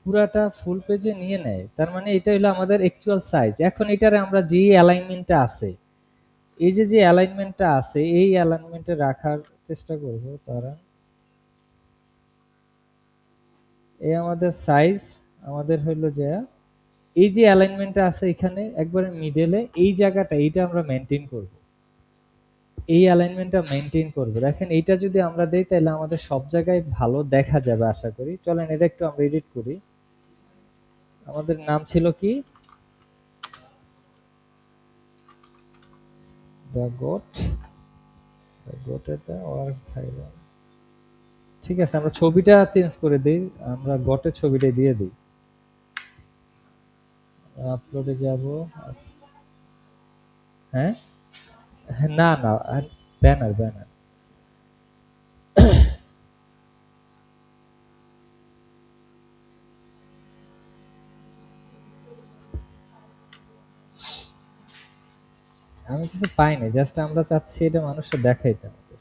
পুরাটা ফুল পেজে নিয়ে নেয়। তার মানে এটা হলো আমাদের অ্যাকচুয়াল সাইজ। এখন এটারে আমরা যে অ্যালাইনমেন্টটা আছে, এই যে যে অ্যালাইনমেন্টটা আছে এই অ্যালাইনমেন্টে রাখার চেষ্টা করব। তারা এই আমাদের সাইজ, আমাদের হইলো যে এই যে অ্যালাইনমেন্টটা আছে এখানে একবারে মিডলে এই জায়গাটা, এইটা আমরা মেনটেন করব, এই অ্যালাইনমেন্টটা মেনটেন করব। দেখেন এইটা যদি আমরা দেই তাহলে আমাদের সব জায়গায় ভালো দেখা যাবে আশা করি। চলেন এটা একটু আমরা এডিট করি। আমাদের নাম ছিল কি, দ্য গোট, দ্য গোটের দ্য ওয়ার্ক ভাইরাল। ঠিক আছে, আমরা ছবিটা চেঞ্জ করে দিই, আমরা গটের ছবিটা দিয়ে দিই। আপলোডে যাব। হ্যাঁ, না না, ব্যানার ব্যানার। আমি কিছু পাইনি, জাস্ট আমরা চাচ্ছি এটা মানুষটা দেখাইতে আমাদের।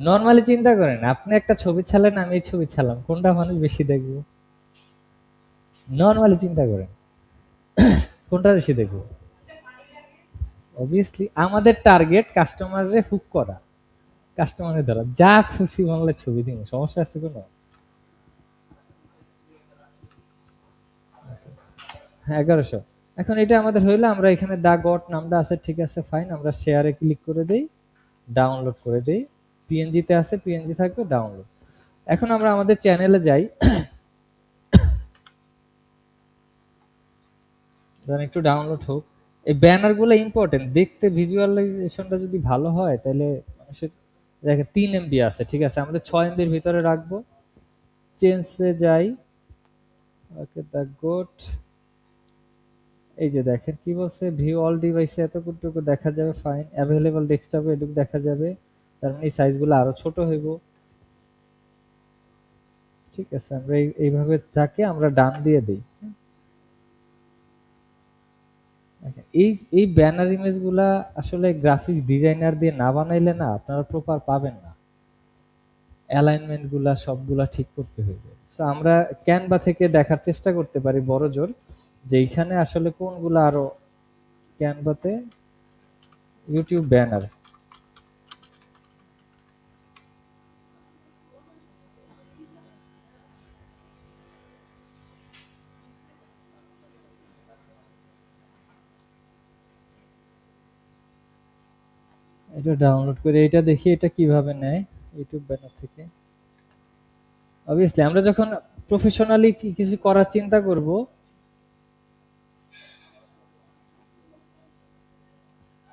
নর্মালি চিন্তা করেন, আপনি একটা ছবি ছাড়লেন, আমি এই ছবি ছাড়লাম, কোনটা মানুষ বেশি দেখবো? নর্মালি চিন্তা করেন কোনটা বেশি দেখবো? অবভিয়াসলি আমাদের টার্গেট কাস্টমারে হুক করা, কাস্টমারের দ্বারা যা খুশি বাংলা ছবি দিব, সমস্যা আছে কোনো? হ্যাঁ, 1100। এখন এটা আমাদের হইলো, আমরা এখানে দা গট নামটা আছে, ঠিক আছে ফাইন, আমরা শেয়ারে ক্লিক করে দেই, ডাউনলোড করে দেই। পিএনজিতে আছে, পিএনজি থাকবে, ডাউনলোড। এখন আমরা আমাদের চ্যানেলে যাই, ধরেন একটু ডাউনলোড হোক। এই ব্যানারগুলো ইম্পর্টেন্ট দেখতে, ভিজুয়ালাইজেশনটা যদি ভালো হয় তাহলে মানুষের, দেখেন 3 MB আছে, ঠিক আছে আমাদের 6 MBর ভিতরে রাখবো। চেঞ্জে যাই, ওকে দ্য গুড। এই যে দেখেন কি বলছে, ভিউ অল ডিভাইসে এতটুকু দেখা যাবে, ফাইন। অ্যাভেলেবল ডেস্কটপে এটুকু দেখা যাবে, তার মানে এই সাইজগুলো আরো ছোট হইব। ঠিক আছে, আমরা এইভাবে থাকে আমরা ডান দিয়ে দিই। এই এই ব্যানার ইমেজগুলা আসলে গ্রাফিক্স ডিজাইনার দিয়ে না বানাইলে না আপনারা প্রপার পাবেন না, অ্যালাইনমেন্ট গুলা সবগুলা ঠিক করতে হইবে। সো আমরা ক্যানভা থেকে দেখার চেষ্টা করতে পারি বড় জোর, যে এইখানে আসলে কোনগুলা আরো, ক্যানভাতে ইউটিউব ব্যানার, এটা ডাউনলোড করে এটা দেখি এটা কিভাবে নেয় ইউটিউব ব্যানার থেকে। অবভিয়াসলি আমরা যখন প্রফেশনালি কিছু করার চিন্তা করব,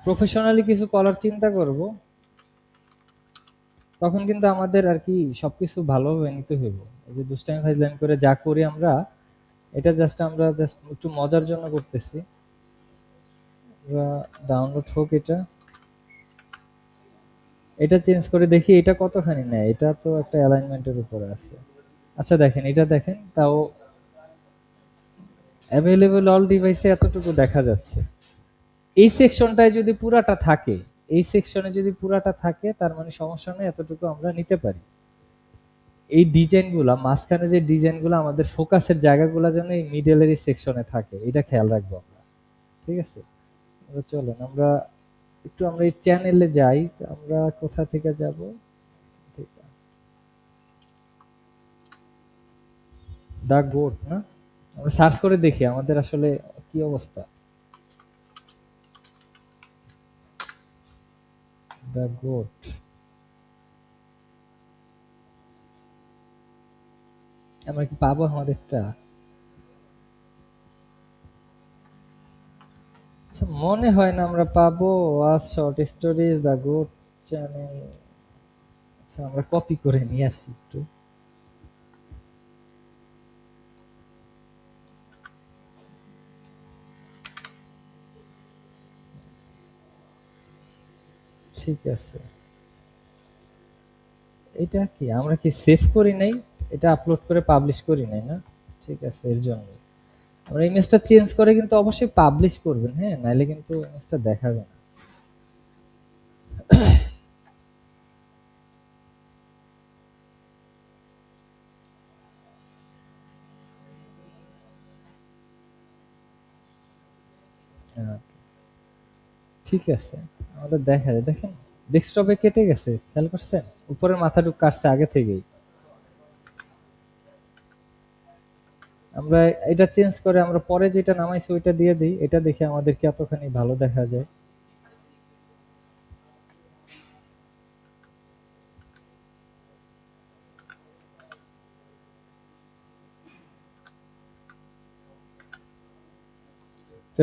প্রফেশনালি কিছু করার চিন্তা করব, তখন কিন্তু আমাদের আর কি সবকিছু ভালোভাবে নিতে হইব। এই যে দুষ্টামি ফাজলামি করে যা করি আমরা, এটা জাস্ট আমরা জাস্ট একটু মজার জন্য করতেছি। ডাউনলোড হোক এটা, এটা চেঞ্জ করে দেখি এটা কতখানি নেয়। এটা তো একটা অ্যালাইনমেন্টের উপরে আছে। আচ্ছা দেখেন, এটা দেখেন, তাও অ্যাভেলেবল অল ডিভাইসে এতটুকু দেখা যাচ্ছে। এই সেকশনটায় যদি পুরাটা থাকে, এই সেকশনে যদি পুরাটা থাকে তার মানে সমস্যা নেই, এতটুকু আমরা নিতে পারি। এই ডিজাইনগুলা মাঝখানে যে ডিজাইনগুলো, আমাদের ফোকাসের জায়গাগুলো যেন এই মিডলের এই সেকশনে থাকে, এটা খেয়াল রাখবো আমরা। ঠিক আছে, চলেন আমরা একটু আমরা এই চ্যানেলে যাই। আমরা কোথা থেকে যাব, দা গোট না, আমরা সার্চ করে দেখি আমাদের আসলে কি অবস্থা। দা গোট, আমরা কি পাবো আমাদেরটা? আচ্ছা, মনে হয় না আমরা পাবো। ওয়াচ শর্ট স্টোরিজ দা গোট চ্যানেল। আচ্ছা, আমরা কপি করে নিয়ে আসি একটু। ঠিক আছে, এটা কি আমরা কি সেভ করি নাই, এটা আপলোড করে পাবলিশ করি নাই না? ঠিক আছে, এর জন্য আমরা ইমেজটা চেঞ্জ করে কিন্তু অবশ্যই পাবলিশ করবেন, হ্যাঁ, নাইলে কিন্তু ইমেজটা দেখাবে না। হ্যাঁ, ঠিক আছে, আমাদের দেখা যায়, দেখেন ডেস্কটপে কেটে গেছে, খেয়াল করছেন উপরের মাথাটুকু কাটছে আগে থেকেই। আমরা এটা চেঞ্জ করে আমরা পরে যেটা নামাইছি ওইটা দিয়ে দিই, এটা দেখে আমাদের কতখানি ভালো দেখা যায়।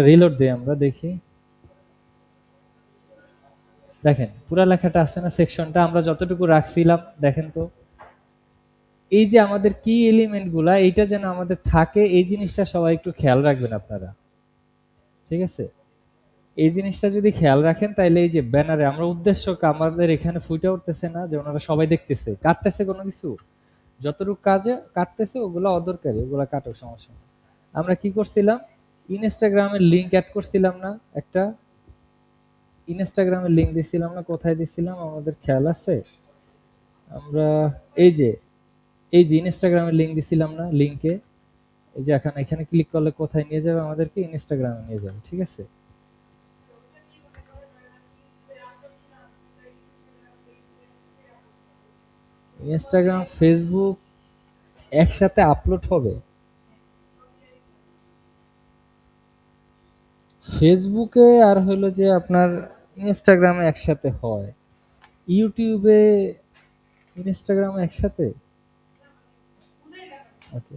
রিলোড দিই আমরা, দেখি। দেখেন পুরা লেখাটা আছে না, সেকশনটা আমরা যতটুকু রাখছিলাম, দেখেন তো এই যে আমাদের কি এলিমেন্ট গুলা, এইটা যেন আমাদের থাকে, এই জিনিসটা সবাই একটু খেয়াল রাখবেন আপনারা, ঠিক আছে? এই জিনিসটা যদি খেয়াল রাখেন তাইলে এই যে ব্যানারে আমরা উদ্দেশ্য আমাদের এখানে ফুটে উঠতেছে না যে ওনারা সবাই দেখতেছে, কাটতেছে কোনো কিছু, যতটুকু কাজে কাটতেছে ওগুলো অদরকারি, ওগুলো কাটো, সমস্যা নেই। আমরা কি করছিলাম, ইনস্টাগ্রামের লিংক অ্যাড করছিলাম না একটা, ইনস্টাগ্রামের লিংক দিছিলাম না, কোথায় দিছিলাম আমাদের খেয়াল আছে? আমরা এই যে ইনস্টাগ্রামের লিংক দিছিলাম না, লিংকে এই যে এখানে এখানে ক্লিক করলে কোথায় নিয়ে যাবে, আমাদেরকে ইনস্টাগ্রামে নিয়ে যাবে, ঠিক আছে? ইনস্টাগ্রাম ফেসবুক একসাথে আপলোড হবে? ফেসবুকে আর হলো যে আপনার ইনস্টাগ্রামে একসাথে হয়, ইউটিউবে ইনস্টাগ্রামে একসাথে, ওকে।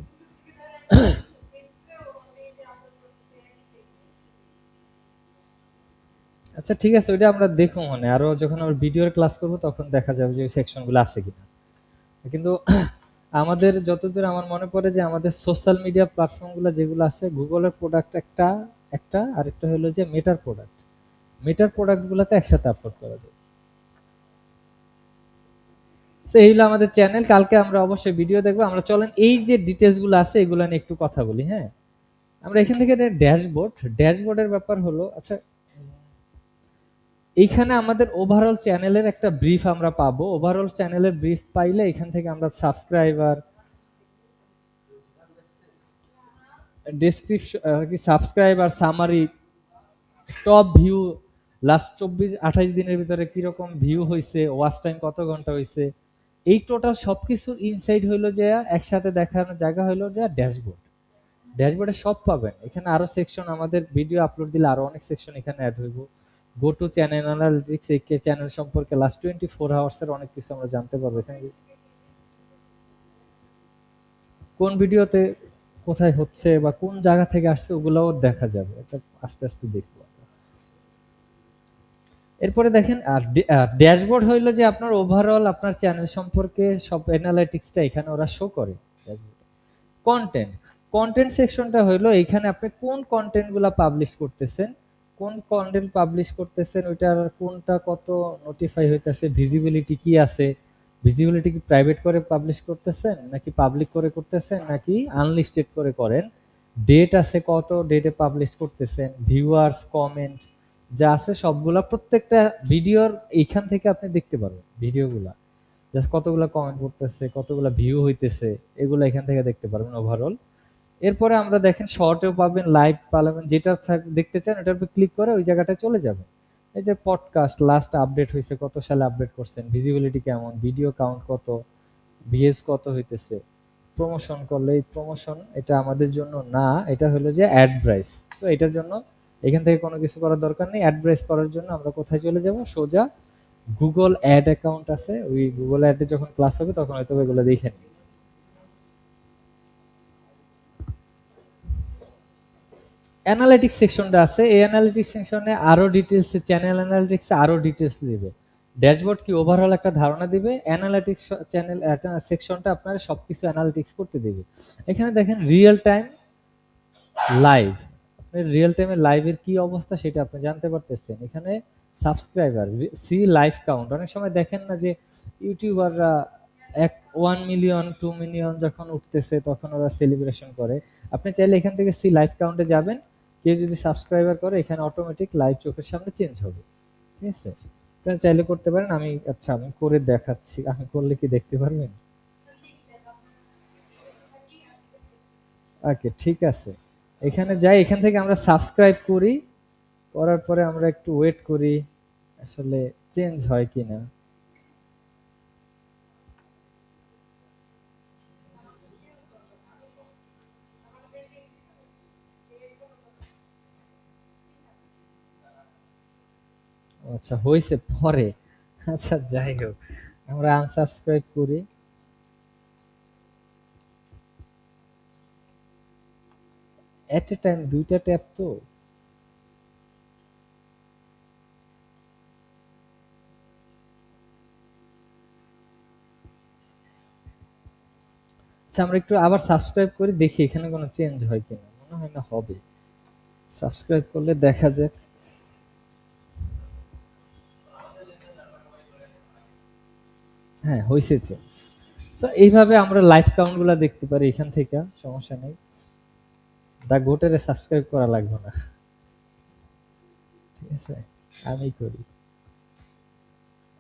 আচ্ছা ঠিক আছে, ওইটা আমরা দেখবো, মানে আরো যখন আমরা ভিডিওর ক্লাস করব তখন দেখা যাবে যে ওই সেকশনগুলো আছে কিনা। কিন্তু আমাদের যতদূর আমার মনে পড়ে যে আমাদের সোশ্যাল মিডিয়া প্ল্যাটফর্মগুলো যেগুলো আছে, গুগলের প্রোডাক্ট একটা, আরেকটা হলো যে মেটার প্রোডাক্ট, মেটার প্রোডাক্টগুলোতে একসাথে আপলোড করা যায়। সো এই হলো আমাদের চ্যানেল, কালকে আমরা অবশ্যই ভিডিও দেখবো। আমরা চলেন এই যে ডিটেলসগুলো আছে এগুলো নিয়ে একটু কথা বলি, হ্যাঁ? আমরা এখান থেকে ড্যাশবোর্ডের ব্যাপার হলো, আচ্ছা এইখানে আমাদের ওভারঅল চ্যানেলের একটা ব্রিফ আমরা পাবো, ওভারঅল চ্যানেলের ব্রিফ পাইলে এখান থেকে আমরা সাবস্ক্রাইবার, ডেসক্রিপশন কি subscriber, summary, top view, last 24-28 দিনের ভিতরে কিরকম ভিউ হয়েছে, ওয়াচ টাইম কত ঘন্টা হয়েছে, এই টোটাল সবকিছুর ইনসাইড হইলো যে একসাথে দেখানোর জায়গা হইলো যে ড্যাশবোর্ড। ড্যাশবোর্ডে সব পাবেন, এখানে আরো সেকশন, আমাদের ভিডিও আপলোড দিলে আরো অনেক সেকশন এখানে অ্যাড হইব। গো টু চ্যানেল অ্যানালিটিক্স, এই চ্যানেল সম্পর্কে লাস্ট 24 আওয়ার্স এর অনেক কিছু আমরা জানতে পারবো এখানে, কোন ভিডিওতে কোথায় হচ্ছে বা কোন জায়গা থেকে আসছে ওগুলাও দেখা যাবে, এটা আস্তে আস্তে দেখবো। এরপরে দেখেন আর ড্যাশবোর্ড হইলো যে আপনার ওভারঅল আপনার চ্যানেল সম্পর্কে সব অ্যানালিটিক্সটা এখানে ওরা শো করে। কন্টেন্ট, কন্টেন্ট সেকশনটা হইলো এখানে আপনি কোন কন্টেন্টগুলো পাবলিশ করতেছেন, কোন কন্টেন্ট পাবলিশ করতেছেন, ওইটার কোনটা কত নোটিফাই হইতেছে, ভিজিবিলিটি কি আছে, ভিজিবিলিটি কি প্রাইভেট করে পাবলিশ করতেছেন নাকি পাবলিক করে করতেছেন নাকি আনলিস্টেড করে করেন, ডেট আছে কত ডেটে পাবলিশ করতেছেন, ভিউয়ার্স, কমেন্ট যা আছে সবগুলা প্রত্যেকটা ভিডিওর এইখান থেকে আপনি দেখতে পারবেন ভিডিওগুলা, জাস্ট কতগুলা কমেন্ট করতেছে, কতগুলা ভিউ হইতেছে, এগুলো এখান থেকে দেখতে পারবেন ওভারঅল। এরপরে আমরা দেখেন শর্টেও পাবেন, লাইভ পাবেন, যেটা দেখতে চান ওটার উপর ক্লিক করে ওই জায়গাটায় চলে যাবেন। এই যে পডকাস্ট লাস্ট আপডেট হয়েছে, কত সালে আপডেট করছেন, ভিজিবিলিটি কেমন, ভিডিও কাউন্ট কত, ভিউজ কত হইতেছে, প্রমোশন করলে এই প্রমোশন এটা আমাদের জন্য না, এটা হলো যে অ্যাড প্রাইস। সো এটার জন্য এখান থেকে কোনো কিছু করার দরকার নেই। অ্যাড প্রাইস করার জন্য আমরা কোথায় চলে যাব, সোজা গুগল অ্যাড অ্যাকাউন্ট আছে, ওই গুগল অ্যাডে যখন ক্লাস হবে তখন হয়তো এগুলো দেখে নিই। অ্যানালিটিক্স সেকশনটা আছে, এই অ্যানালিটিক্স সেকশনে আরো ডিটেলস, চ্যানেল অ্যানালিটিক্স আরো ডিটেলস দিবে, ড্যাশবোর্ড কি ওভারঅল একটা ধারণা দিবে, অ্যানালিটিক্স চ্যানেল সেকশনটা আপনার সবকিছু অ্যানালিটিক্স করতে দিবে। এখানে দেখেন রিয়েল টাইম লাইভ, আপনি রিয়েল টাইমে লাইভের কি অবস্থা সেটা আপনি জানতে পারতেছেন। এখানে সাবস্ক্রাইবার, সি লাইভ কাউন্ট, অনেক সময় দেখেন না যে ইউটিউবাররা 1 মিলিয়ন 2 মিলিয়ন যখন উঠতেছে তখন ওরা সেলিব্রেশন করে, আপনি চাইলে এখান থেকে সি লাইভ কাউন্টে যাবেন, কেউ যদি সাবস্ক্রাইবার করে এখানে অটোমেটিক লাইভ চোখের সামনে চেঞ্জ হবে, ঠিক আছে? আপনারা চাইলে করতে পারেন। আমি করে দেখাচ্ছি। আমি করলে কি দেখতে পারবেন? ওকে, ঠিক আছে। এখানে যাই, এখান থেকে আমরা সাবস্ক্রাইব করি, করার পরে আমরা একটু ওয়েট করি আসলে চেঞ্জ হয় কিনা। আচ্ছা, হয়েছে পরে। আচ্ছা, যাই হোক, আমরা আনসাবস্ক্রাইব করি। এট এ টাইম দুইটা ট্যাব তো। আচ্ছা, আমরা একটু আবার সাবস্ক্রাইব করি, দেখি এখানে কোনো চেঞ্জ হয় কিনা। মনে হয় না হবে। সাবস্ক্রাইব করলে দেখা যাক। হ্যাঁ, হয়েছে চেঞ্জ। সো এইভাবে আমরা লাইভ কাউন্ট গুলা দেখতে পারি এখান থেকে, সমস্যা নেই। দা গোটারে সাবস্ক্রাইব করা লাগবে না, ঠিক আছে, আমি করি।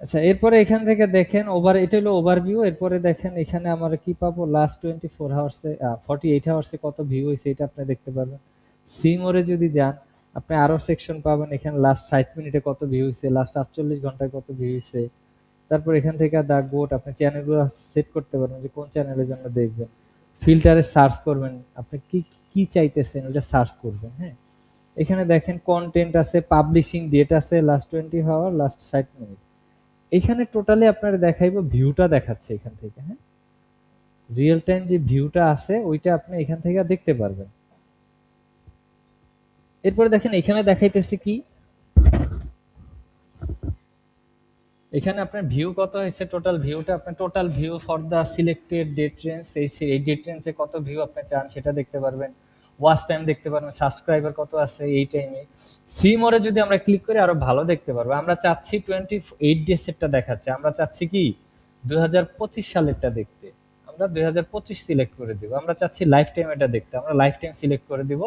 আচ্ছা, এরপরে এখান থেকে দেখেন এটা হলো ওভারভিউ। এরপরে দেখেন এখানে আমরা কি পাবো, লাস্ট 24 আওয়ার্সে 48 আওয়ার্সে কত ভিউ হয়েছে এটা আপনি দেখতে পারবেন। সিমোরে যদি যান, আপনি আরো সেকশন পাবেন, এখানে লাস্ট 60 মিনিটে কত ভিউ হয়েছে, লাস্ট 48 ঘন্টায় কত ভিউ হয়েছে। তারপর এখান থেকে দা গোট আপনি চ্যানেলগুলো সেট করতে পারবেন যে কোন চ্যানেলের জন্য দেখবেন। ফিল্টারে সার্চ করবেন, আপনি কি কি চাইতেছেন ওটা সার্চ করবেন। হ্যাঁ, এখানে দেখেন কন্টেন্ট আছে, পাবলিশিং ডেট আছে, লাস্ট 20 আওয়ার, লাস্ট 60 মিনিট। এখানে টোটালি আপনার দেখাইবো ভিউটা দেখাচ্ছে এখান থেকে। হ্যাঁ, রিয়েল টাইম যে ভিউটা আছে ওইটা আপনি এখান থেকে দেখতে পারবেন। এরপরে দেখেন এখানে দেখাইতেছি কি, এখানে আপনার ভিউ কত হয়েছে, টোটাল ভিউটা, আপনার total view for the selected date range, এই ডেট রেঞ্জে কত ভিউ আপনি চান সেটা দেখতে পারবেন। ওয়াচ টাইম দেখতে পারবেন, সাবস্ক্রাইবার কত আছে এই টাইমে। সি মোরে যদি আমরা ক্লিক করি আরো ভালো দেখতে পারবো। আমরা চাচ্ছি 28 ডেসেরটা দেখাচ্ছে, আমরা চাচ্ছি কি 2025 সালেরটা দেখতে। আমরা 2025 সিলেক্ট করে দিব। আমরা চাচ্ছি লাইফ টাইম এটা দেখতে, আমরা লাইফ টাইম সিলেক্ট করে দিব।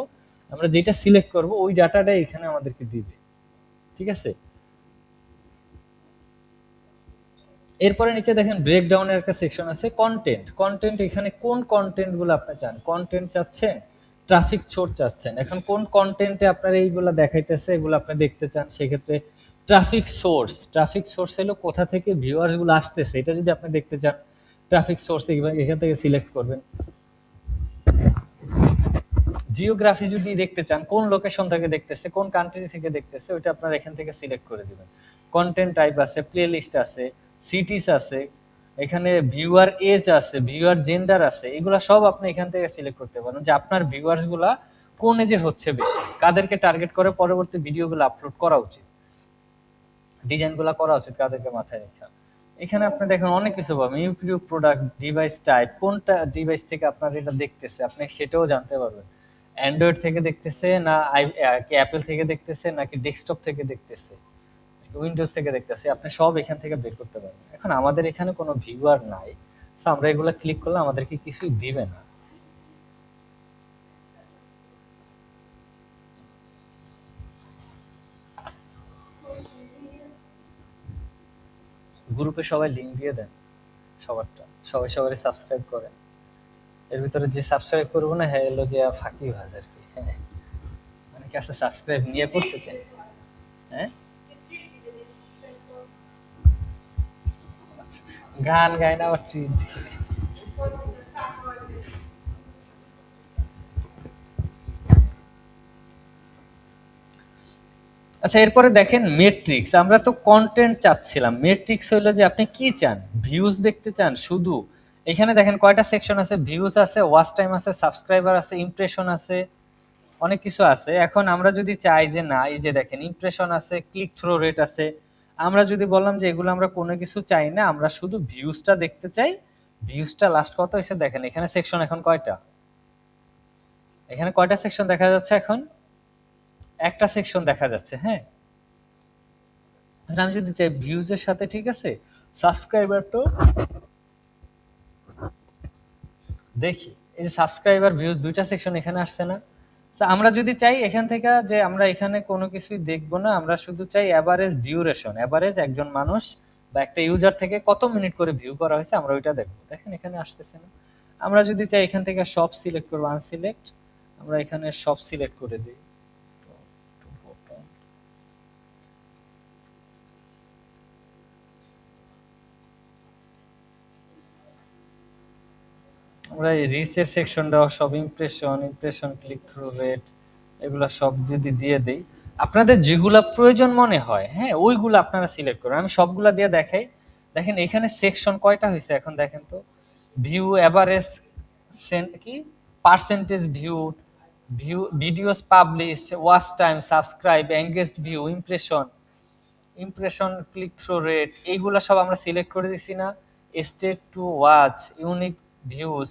আমরা যেটা সিলেক্ট করব ওই ডাটাটা এখানে আমাদেরকে দিবে, ঠিক আছে। এরপরে নিচে দেখেন ব্রেকডাউনের একটা সেকশন আছে, কন্টেন্ট। এখানে কোন কন্টেন্ট গুলো আপনি চান, কন্টেন্ট চাচ্ছেন, ট্রাফিক সোর্স চাচ্ছেন। এখন কোন কন্টেন্টে আপনার এইগুলা দেখাইতেছে এগুলো আপনি দেখতে চান, সেক্ষেত্রে ট্রাফিক সোর্স হলো কোথা থেকে ভিউয়ার্স গুলো আসতেছে, এটা যদি আপনি দেখতে চান ট্রাফিক সোর্স এখান থেকে সিলেক্ট করবেন। জিওগ্রাফি যদি দেখতে চান, কোন লোকেশন থেকে দেখতেছে, কোন কান্ট্রি থেকে দেখতেছে, ওইটা আপনারা এখান থেকে সিলেক্ট করে দিবেন। কন্টেন্ট টাইপ আছে, প্লে লিস্ট আছে, সিটিস আছে, এখানে ভিউয়ার এজ আছে, ভিউয়ার জেন্ডার আছে, এগুলা সব আপনি এখান থেকে সিলেক্ট করতে পারেন যে আপনার ভিউয়ার্স গুলা কোন এজের হচ্ছে বেশি, কাদেরকে টার্গেট করে পরবর্তী ভিডিওগুলো আপলোড করা উচিত, ডিজাইনগুলো করা উচিত কাদেরকে মাথায় রেখে। এখানে আপনি দেখেন অনেক কিছু পাবেন, ইউটিউব প্রোডাক্ট, ডিভাইস টাইপ, কোনটা ডিভাইস থেকে আপনার এটা দেখতেছে আপনি সেটাও জানতে পারবেন। অ্যান্ড্রয়েড থেকে দেখতেছে না অ্যাপেল থেকে দেখতেছে নাকি ডেস্কটপ থেকে দেখতেছে, উইন্ডোজ থেকে দেখতেছে, আপনি সব এখান থেকে বের করতে পারবেন। এখন আমাদের এখানে কোনো ভিউয়ার নাই, সো আমরা এগুলো ক্লিক করলে আমাদেরকে কিছুই দিবে না। গ্রুপে সবাই লিঙ্ক দিয়ে দেন সবারটা, সবাই সবারই সাবস্ক্রাইব করেন। এর ভিতরে যে সাবস্ক্রাইব করবো না হ্যাঁ এলো যে ফাঁকি ভাজ আর কি। হ্যাঁ, অনেকে আছে সাবস্ক্রাইব নিয়ে করতে চাই। হ্যাঁ, আচ্ছা, গান গায় না আবার ট্রিট দিয়ে। আচ্ছা, এরপরে দেখেন মেট্রিক্স। আমরা তো কন্টেন্ট চাচ্ছিলাম, মেট্রিক্স হইলো যে আপনি কি চান, ভিউজ দেখতে চান শুধু। এখানে দেখেন কয়টা সেকশন আছে, ভিউজ আছে, ওয়াচ টাইম আছে, সাবস্ক্রাইবার আছে, ইমপ্রেশন আছে, অনেক কিছু আছে। এখন আমরা যদি চাই যে না, এই যে দেখেন ইমপ্রেশন আছে, ক্লিক থ্রো রেট আছে, আমরা যদি বললাম যে এগুলো আমরা কোনো কিছু চাই না, আমরা শুধু ভিউজটা দেখতে চাই, ভিউজটা লাস্ট কত হয়েছে দেখেন। এখানে সেকশন এখন কয়টা, এখানে কয়টা সেকশন দেখা যাচ্ছে, এখন একটা সেকশন দেখা যাচ্ছে। হ্যাঁ, আর আমি যদি চাই ভিউজের সাথে, ঠিক আছে, সাবস্ক্রাইবারটাও দেখি, এই যে সাবস্ক্রাইবার ভিউজ দুইটা সেকশন এখানে আসছে না, So, আমরা যদি চাই এখান থেকে যে আমরা এখানে কোনো কিছুই দেখবো না, আমরা শুধু চাই অ্যাভারেজ ডিউরেশন, অ্যাভারেজ একজন মানুষ বা একটা ইউজার থেকে কত মিনিট করে ভিউ করা হয়েছে আমরা ওইটা দেখবো। দেখেন এখানে আসতেছে না। আমরা যদি চাই এখান থেকে সব সিলেক্ট করবো, আনসিলেক্ট, আমরা এখানে সব সিলেক্ট করে দিই। আমরা এই রিচের সেকশনটা সব ইমপ্রেশন ক্লিক থ্রু রেট এগুলা সব যদি দিয়ে দেই, আপনাদের যেগুলা প্রয়োজন মনে হয়, হ্যাঁ ওইগুলো আপনারা সিলেক্ট করুন। আমি সবগুলা দিয়ে দেখাই। দেখেন এখানে সেকশন কয়টা হয়েছে এখন দেখেন তো। ভিউ এভারেজ, কি percentage view, videos published, watch time, subscribe, engaged view, impression click through rate, এইগুলা সব আমরা সিলেক্ট করে দিছি না। Stayed to watch, unique views,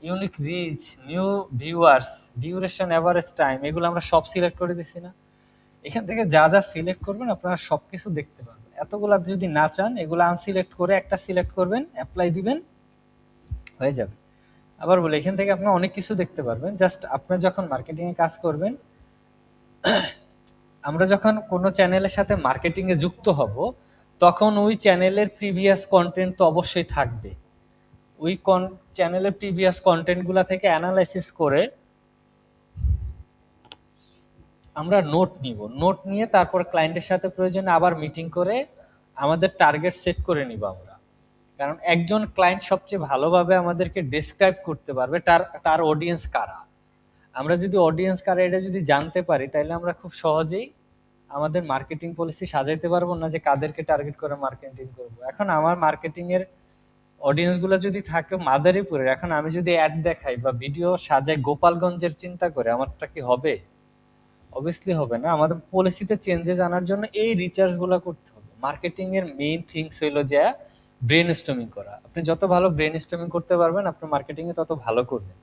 unique reach, new viewers, duration, average time, এগুলো আমরা সব সিলেক্ট করে দিছি না। এখান থেকে যা যা সিলেক্ট করবেন আপনারা সবকিছু দেখতে পারবেন। এতগুলা যদি না চান এগুলো আনসিলেক্ট করে একটা সিলেক্ট করবেন, অ্যাপ্লাই দিবেন, হয়ে যাবে। আবার বলি এখান থেকে আপনি অনেক কিছু দেখতে পারবেন। জাস্ট আপনি যখন মার্কেটিং এ কাজ করবেন, আমরা যখন কোনো চ্যানেলের সাথে মার্কেটিং এ যুক্ত হব, তখন ওই চ্যানেলের প্রিভিয়াস কন্টেন্ট তো অবশ্যই থাকবে। ওই চ্যানেলের প্রিভিয়াস কন্টেন্টগুলো থেকে অ্যানালাইসিস করে আমরা নোট নিব। নোট নিয়ে তারপর ক্লায়েন্টের সাথে প্রয়োজনে আবার মিটিং করে আমাদের টার্গেট সেট করে নিব আমরা। কারণ একজন ক্লায়েন্ট সবচেয়ে ভালোভাবে আমাদেরকে ডেসক্রাইব করতে পারবে তার অডিয়েন্স কারা। আমরা যদি অডিয়েন্স কারা এটা যদি জানতে পারি, তাহলে আমরা খুব সহজেই আমাদের মার্কেটিং পলিসি সাজাইতে পারবো না যে কাদেরকে টার্গেট করে মার্কেটিং করব। এখন আমার মার্কেটিং এর অডিয়েন্স গুলো যদি থাকে মাদারীপুরের, এখন আমি যদি অ্যাড দেখাই বা ভিডিও সাজাই গোপালগঞ্জের চিন্তা করে, আমারটা কি হবে? অবভিয়াসলি হবে না। আমাদের পলিসিতে চেঞ্জেস আনার জন্য এই রিচার্জ গুলা করতে হবে। মার্কেটিং এর মেইন থিংস হইলো যে ব্রেন স্টর্মিং করা। আপনি যত ভালো ব্রেন স্টর্মিং করতে পারবেন আপনার মার্কেটিং এ তত ভালো করবেন।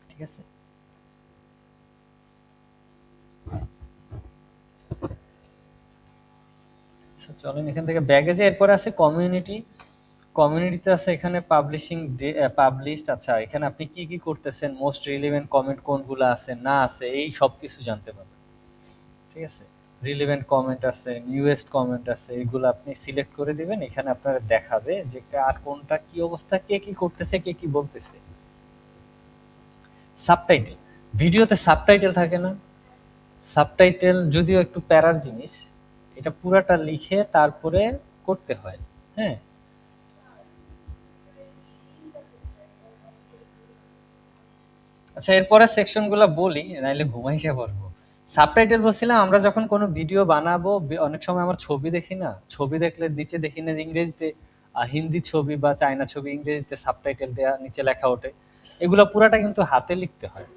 ঠিক আছে। আচ্ছা চলেন এখান থেকে ব্যাগেজে, এরপরে আছে কমিউনিটি। কমিউনিটিতে আছে এখানে পাবলিশিং পাবলিশড। আচ্ছা এখানে আপনি কি কি করতেছেন, মোস্ট রিলেভেন্ট কমেন্ট কোনগুলো আছে না আছে, এই সব কিছু জানতে পারবেন। ঠিক আছে। রিলেভেন্ট কমেন্ট আছে, নিউয়েস্ট কমেন্ট আছে, এগুলো আপনি সিলেক্ট করে দিবেন। এখানে আপনারা দেখাবে যে আর কোনটা কি অবস্থা, কে কি করতেছে, কে কি বলতেছে। সাবটাইটেল, ভিডিওতে সাবটাইটেল থাকে না? সাবটাইটেল যদিও একটু প্যারার জিনিস, এটা পুরাটা লিখে তারপরে করতে হয়। হ্যাঁ, আচ্ছা এরপরে সেকশনগুলো বলি নাইলে ঘুমাইসে পড়বো। সাবটাইটেল বলছিলাম, আমরা যখন কোনো ভিডিও বানাবো অনেক সময় আমার ছবি দেখি না, ছবি দেখলে নিচে দেখি না যে ইংরেজিতে হিন্দি ছবি বা চায়না ছবি ইংরেজিতে সাবটাইটেল দেয়া নিচে লেখা ওঠে। এগুলো পুরাটা কিন্তু হাতে লিখতে হয়।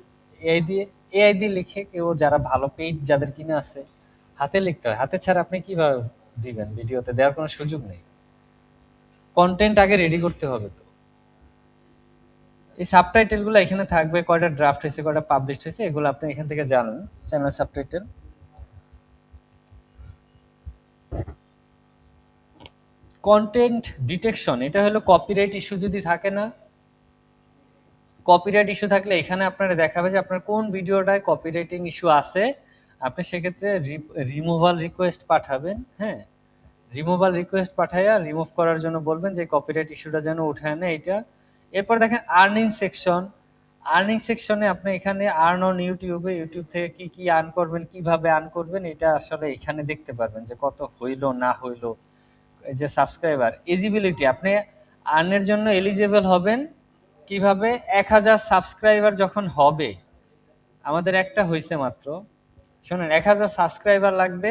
এআই দিয়ে লিখে কেউ যারা ভালো পেইড যাদের কিনা আছে হাতে লিখতে হয়। হাতে ছাড়া আপনি কিভাবে দিবেন, ভিডিওতে দেওয়ার কোনো সুযোগ নেই। কন্টেন্ট আগে রেডি করতে হবে। তো এই সাবটাইটেল গুলো এখানে থাকবে, কয়টা ড্রাফট হয়েছে, কয়টা পাবলিশড হয়েছে, এগুলো আপনি এখান থেকে জানুন। চ্যানেল সাবটাইটেল, কন্টেন্ট ডিটেকশন, এটা হলো কপিরাইট ইস্যু যদি থাকে না, কপিরাইট ইস্যু থাকলে এখানে আপনারা দেখাবে যে আপনার কোন ভিডিওটায় কপিরাইটিং ইস্যু আছে। আপনি সেক্ষেত্রে রিমুভাল রিকোয়েস্ট পাঠাবেন। হ্যাঁ, রিমুভাল রিকোয়েস্ট পাঠাইয়া রিমুভ করার জন্য বলবেন যে কপিরাইট ইস্যুটা যেন উঠায় নেয় এটা। এরপর দেখেন আর্নিং সেকশন। আর্নিং সেকশনে আপনি এখানে আর্ন অন ইউটিউবে, ইউটিউব থেকে কি কি আর্ন করবেন, কিভাবে আর্ন করবেন, এটা আসলে এখানে দেখতে পারবেন যে কত হইলো না হইলো। এই যে সাবস্ক্রাইবার এলিজিবিলিটি, আপনি আর্নের জন্য এলিজিবল হবেন কিভাবে? 1000 সাবস্ক্রাইবার যখন হবে, আমাদের একটা হয়েছে মাত্র, শোনেন 1000 সাবস্ক্রাইবার লাগবে,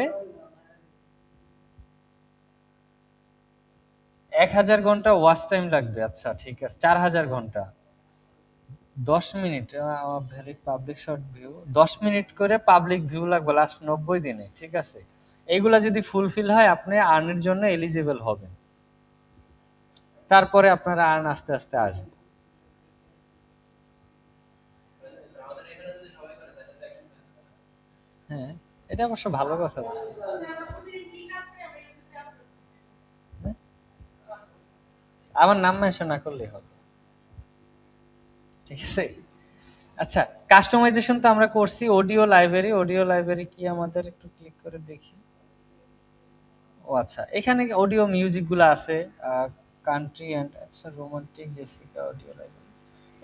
1000 ঘন্টা ওয়াচ টাইম লাগবে। আচ্ছা ঠিক আছে, 4000 ঘন্টা, 10 minute valid public short view, 10 minute করে পাবলিক ভিউ লাগবে লাস্ট 90 দিনে। ঠিক আছে, এইগুলা যদি ফুলফিল হয় আপনি আর্নের জন্য এলিজিবল হবেন। তারপরে আপনারা আর্ন আস্তে আস্তে আসবে। হ্যাঁ, এটা অবশ্য ভালো কথা বলছে। হ্যাঁ? আমার নাম মেনশন না করলেই হবে। ঠিক আছে। আচ্ছা, কাস্টমাইজেশন তো আমরা করছি। অডিও লাইব্রেরি কি আমাদের একটু ক্লিক করে দেখি। ও আচ্ছা, এখানে অডিও মিউজিক গুলো আছে। কান্ট্রি অ্যান্ড আচ্ছা রোমান্টিক জেসিকা অডিও লাইব্রেরি,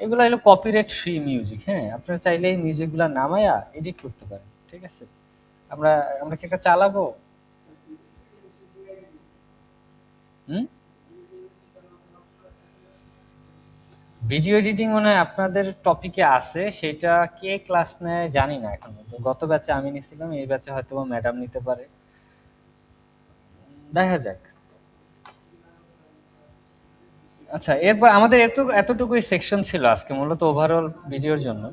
এগুলো হলো কপিরাইট ফ্রি মিউজিক। হ্যাঁ, আপনারা চাইলে এই মিউজিক গুলা নামায়া এডিট করতে পারেন। ঠিক আছে, আমরা আমরা কি এটা চালাবো? হুম, ভিডিও এডিটিং মনে হয় আপনাদের টপিকে আছে, সেটা কে ক্লাস নেয় জানি না এখন। তো গত ব্যাচে আমি নিছিলাম, এই ব্যাচে হয়তো ম্যাডাম নিতে পারে, দেখা যাক। আচ্ছা, এরপর আমাদের এতটুকুই সেকশন ছিল আজকে মূলত ওভারঅল ভিডিওর জন্য।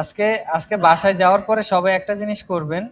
আজকে আজকে বাসায় যাওয়ার পরে সবাই একটা জিনিস করবেন,